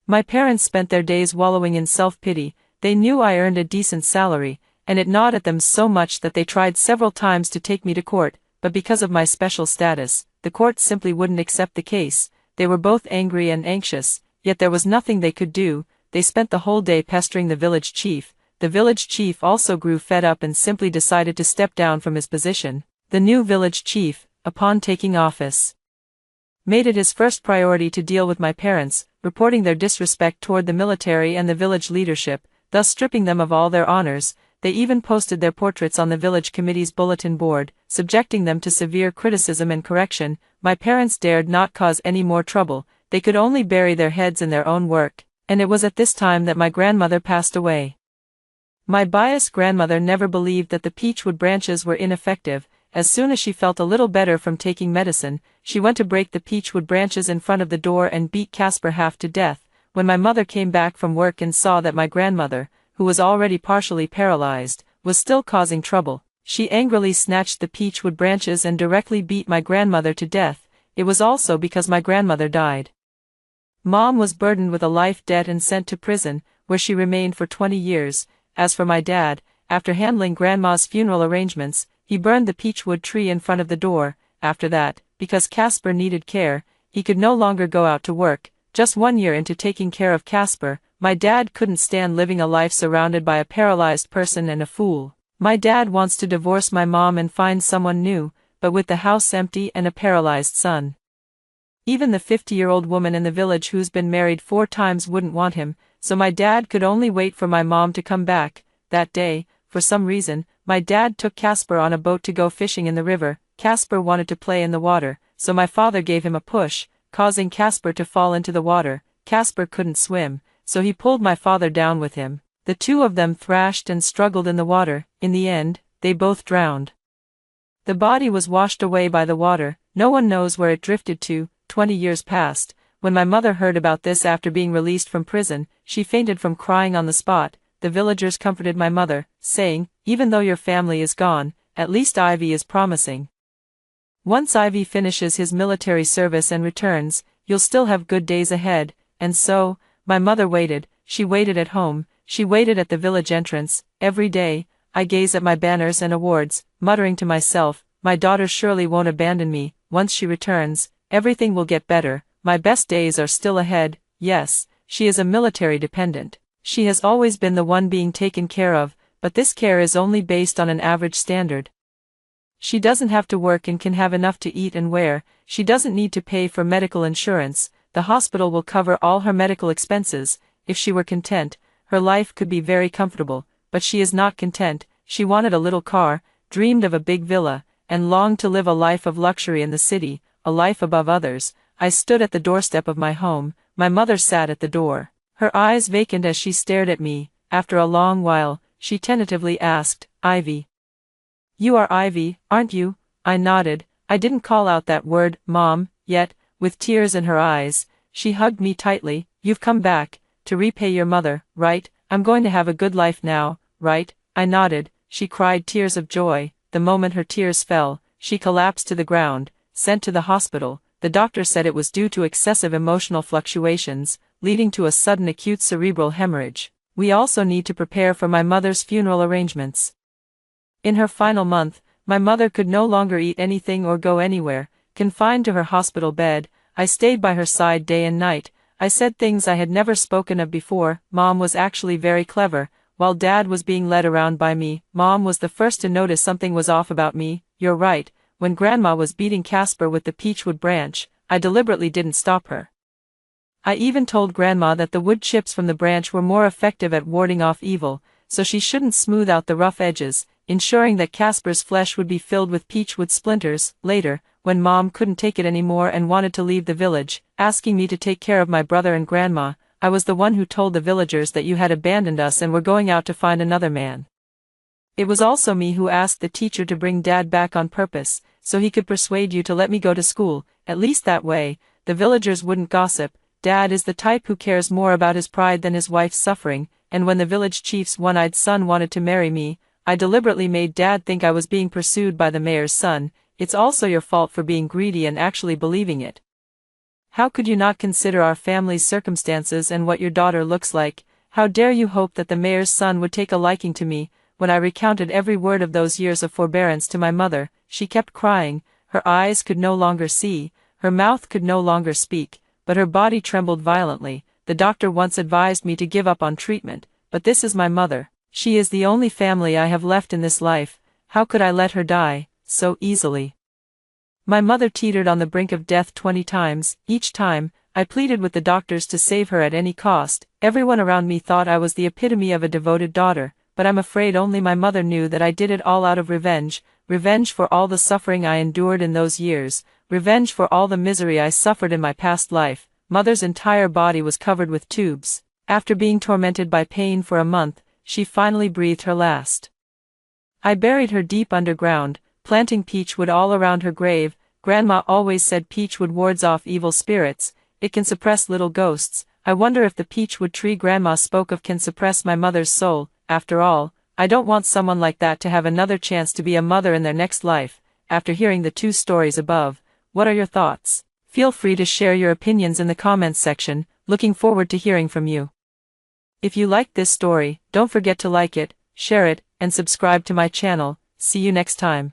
My parents spent their days wallowing in self-pity. They knew I earned a decent salary, and it gnawed at them so much that they tried several times to take me to court, but because of my special status, the court simply wouldn't accept the case. They were both angry and anxious, yet there was nothing they could do. They spent the whole day pestering the village chief. The village chief also grew fed up and simply decided to step down from his position. The new village chief, upon taking office, made it his first priority to deal with my parents, reporting their disrespect toward the military and the village leadership, thus stripping them of all their honors. They even posted their portraits on the village committee's bulletin board, subjecting them to severe criticism and correction. My parents dared not cause any more trouble. They could only bury their heads in their own work, and it was at this time that my grandmother passed away. My biased grandmother never believed that the peachwood branches were ineffective. As soon as she felt a little better from taking medicine, she went to break the peachwood branches in front of the door and beat Casper half to death. When my mother came back from work and saw that my grandmother, who was already partially paralyzed, was still causing trouble, she angrily snatched the peachwood branches and directly beat my grandmother to death. It was also because my grandmother died. Mom was burdened with a life debt and sent to prison, where she remained for 20 years. As for my dad, after handling Grandma's funeral arrangements, he burned the peachwood tree in front of the door. After that, because Casper needed care, he could no longer go out to work. Just 1 year into taking care of Casper, my dad couldn't stand living a life surrounded by a paralyzed person and a fool. My dad wants to divorce my mom and find someone new, but with the house empty and a paralyzed son. Even the 50-year-old woman in the village who's been married 4 times wouldn't want him, so my dad could only wait for my mom to come back. That day, for some reason, my dad took Casper on a boat to go fishing in the river. Casper wanted to play in the water, so my father gave him a push, causing Casper to fall into the water. Casper couldn't swim, so he pulled my father down with him. The two of them thrashed and struggled in the water. In the end, they both drowned. The body was washed away by the water. No one knows where it drifted to. 20 years passed. When my mother heard about this after being released from prison, she fainted from crying on the spot. The villagers comforted my mother, saying, "Even though your family is gone, at least Ivy is promising. Once Ivy finishes his military service and returns, you'll still have good days ahead." And so, my mother waited. She waited at home. She waited at the village entrance. Every day, I gaze at my banners and awards, muttering to myself, my daughter surely won't abandon me. Once she returns, everything will get better. My best days are still ahead. Yes, she is a military dependent. She has always been the one being taken care of, but this care is only based on an average standard. She doesn't have to work and can have enough to eat and wear. She doesn't need to pay for medical insurance. The hospital will cover all her medical expenses. If she were content, her life could be very comfortable, but she is not content. She wanted a little car, dreamed of a big villa, and longed to live a life of luxury in the city, a life above others. I stood at the doorstep of my home. My mother sat at the door, her eyes vacant as she stared at me. After a long while, she tentatively asked, "Ivy. You are Ivy, aren't you?" I nodded. I didn't call out that word, Mom, yet, with tears in her eyes, she hugged me tightly. "You've come back, to repay your mother, right? I'm going to have a good life now, right?" I nodded. She cried tears of joy. The moment her tears fell, she collapsed to the ground, sent to the hospital. The doctor said it was due to excessive emotional fluctuations, leading to a sudden acute cerebral hemorrhage. We also need to prepare for my mother's funeral arrangements. In her final month, my mother could no longer eat anything or go anywhere. Confined to her hospital bed, I stayed by her side day and night. I said things I had never spoken of before. Mom was actually very clever. While Dad was being led around by me, Mom was the first to notice something was off about me. "You're right. When Grandma was beating Casper with the peachwood branch, I deliberately didn't stop her. I even told Grandma that the wood chips from the branch were more effective at warding off evil, so she shouldn't smooth out the rough edges, ensuring that Casper's flesh would be filled with peachwood splinters." Later, when Mom couldn't take it anymore and wanted to leave the village, asking me to take care of my brother and Grandma, I was the one who told the villagers that you had abandoned us and were going out to find another man. It was also me who asked the teacher to bring Dad back on purpose, so he could persuade you to let me go to school. At least that way, the villagers wouldn't gossip. Dad is the type who cares more about his pride than his wife's suffering, and when the village chief's one-eyed son wanted to marry me, I deliberately made Dad think I was being pursued by the mayor's son. It's also your fault for being greedy and actually believing it. How could you not consider our family's circumstances and what your daughter looks like? How dare you hope that the mayor's son would take a liking to me? When I recounted every word of those years of forbearance to my mother, she kept crying. Her eyes could no longer see, her mouth could no longer speak, but her body trembled violently. The doctor once advised me to give up on treatment, but this is my mother. She is the only family I have left in this life. How could I let her die so easily? My mother teetered on the brink of death 20 times. Each time, I pleaded with the doctors to save her at any cost. Everyone around me thought I was the epitome of a devoted daughter, but I'm afraid only my mother knew that I did it all out of revenge. Revenge for all the suffering I endured in those years. Revenge for all the misery I suffered in my past life. Mother's entire body was covered with tubes. After being tormented by pain for a month, she finally breathed her last. I buried her deep underground, planting peachwood all around her grave. Grandma always said peachwood wards off evil spirits. It can suppress little ghosts. I wonder if the peachwood tree Grandma spoke of can suppress my mother's soul. After all, I don't want someone like that to have another chance to be a mother in their next life. After hearing the 2 stories above, what are your thoughts? Feel free to share your opinions in the comments section. Looking forward to hearing from you. If you liked this story, don't forget to like it, share it, and subscribe to my channel. See you next time.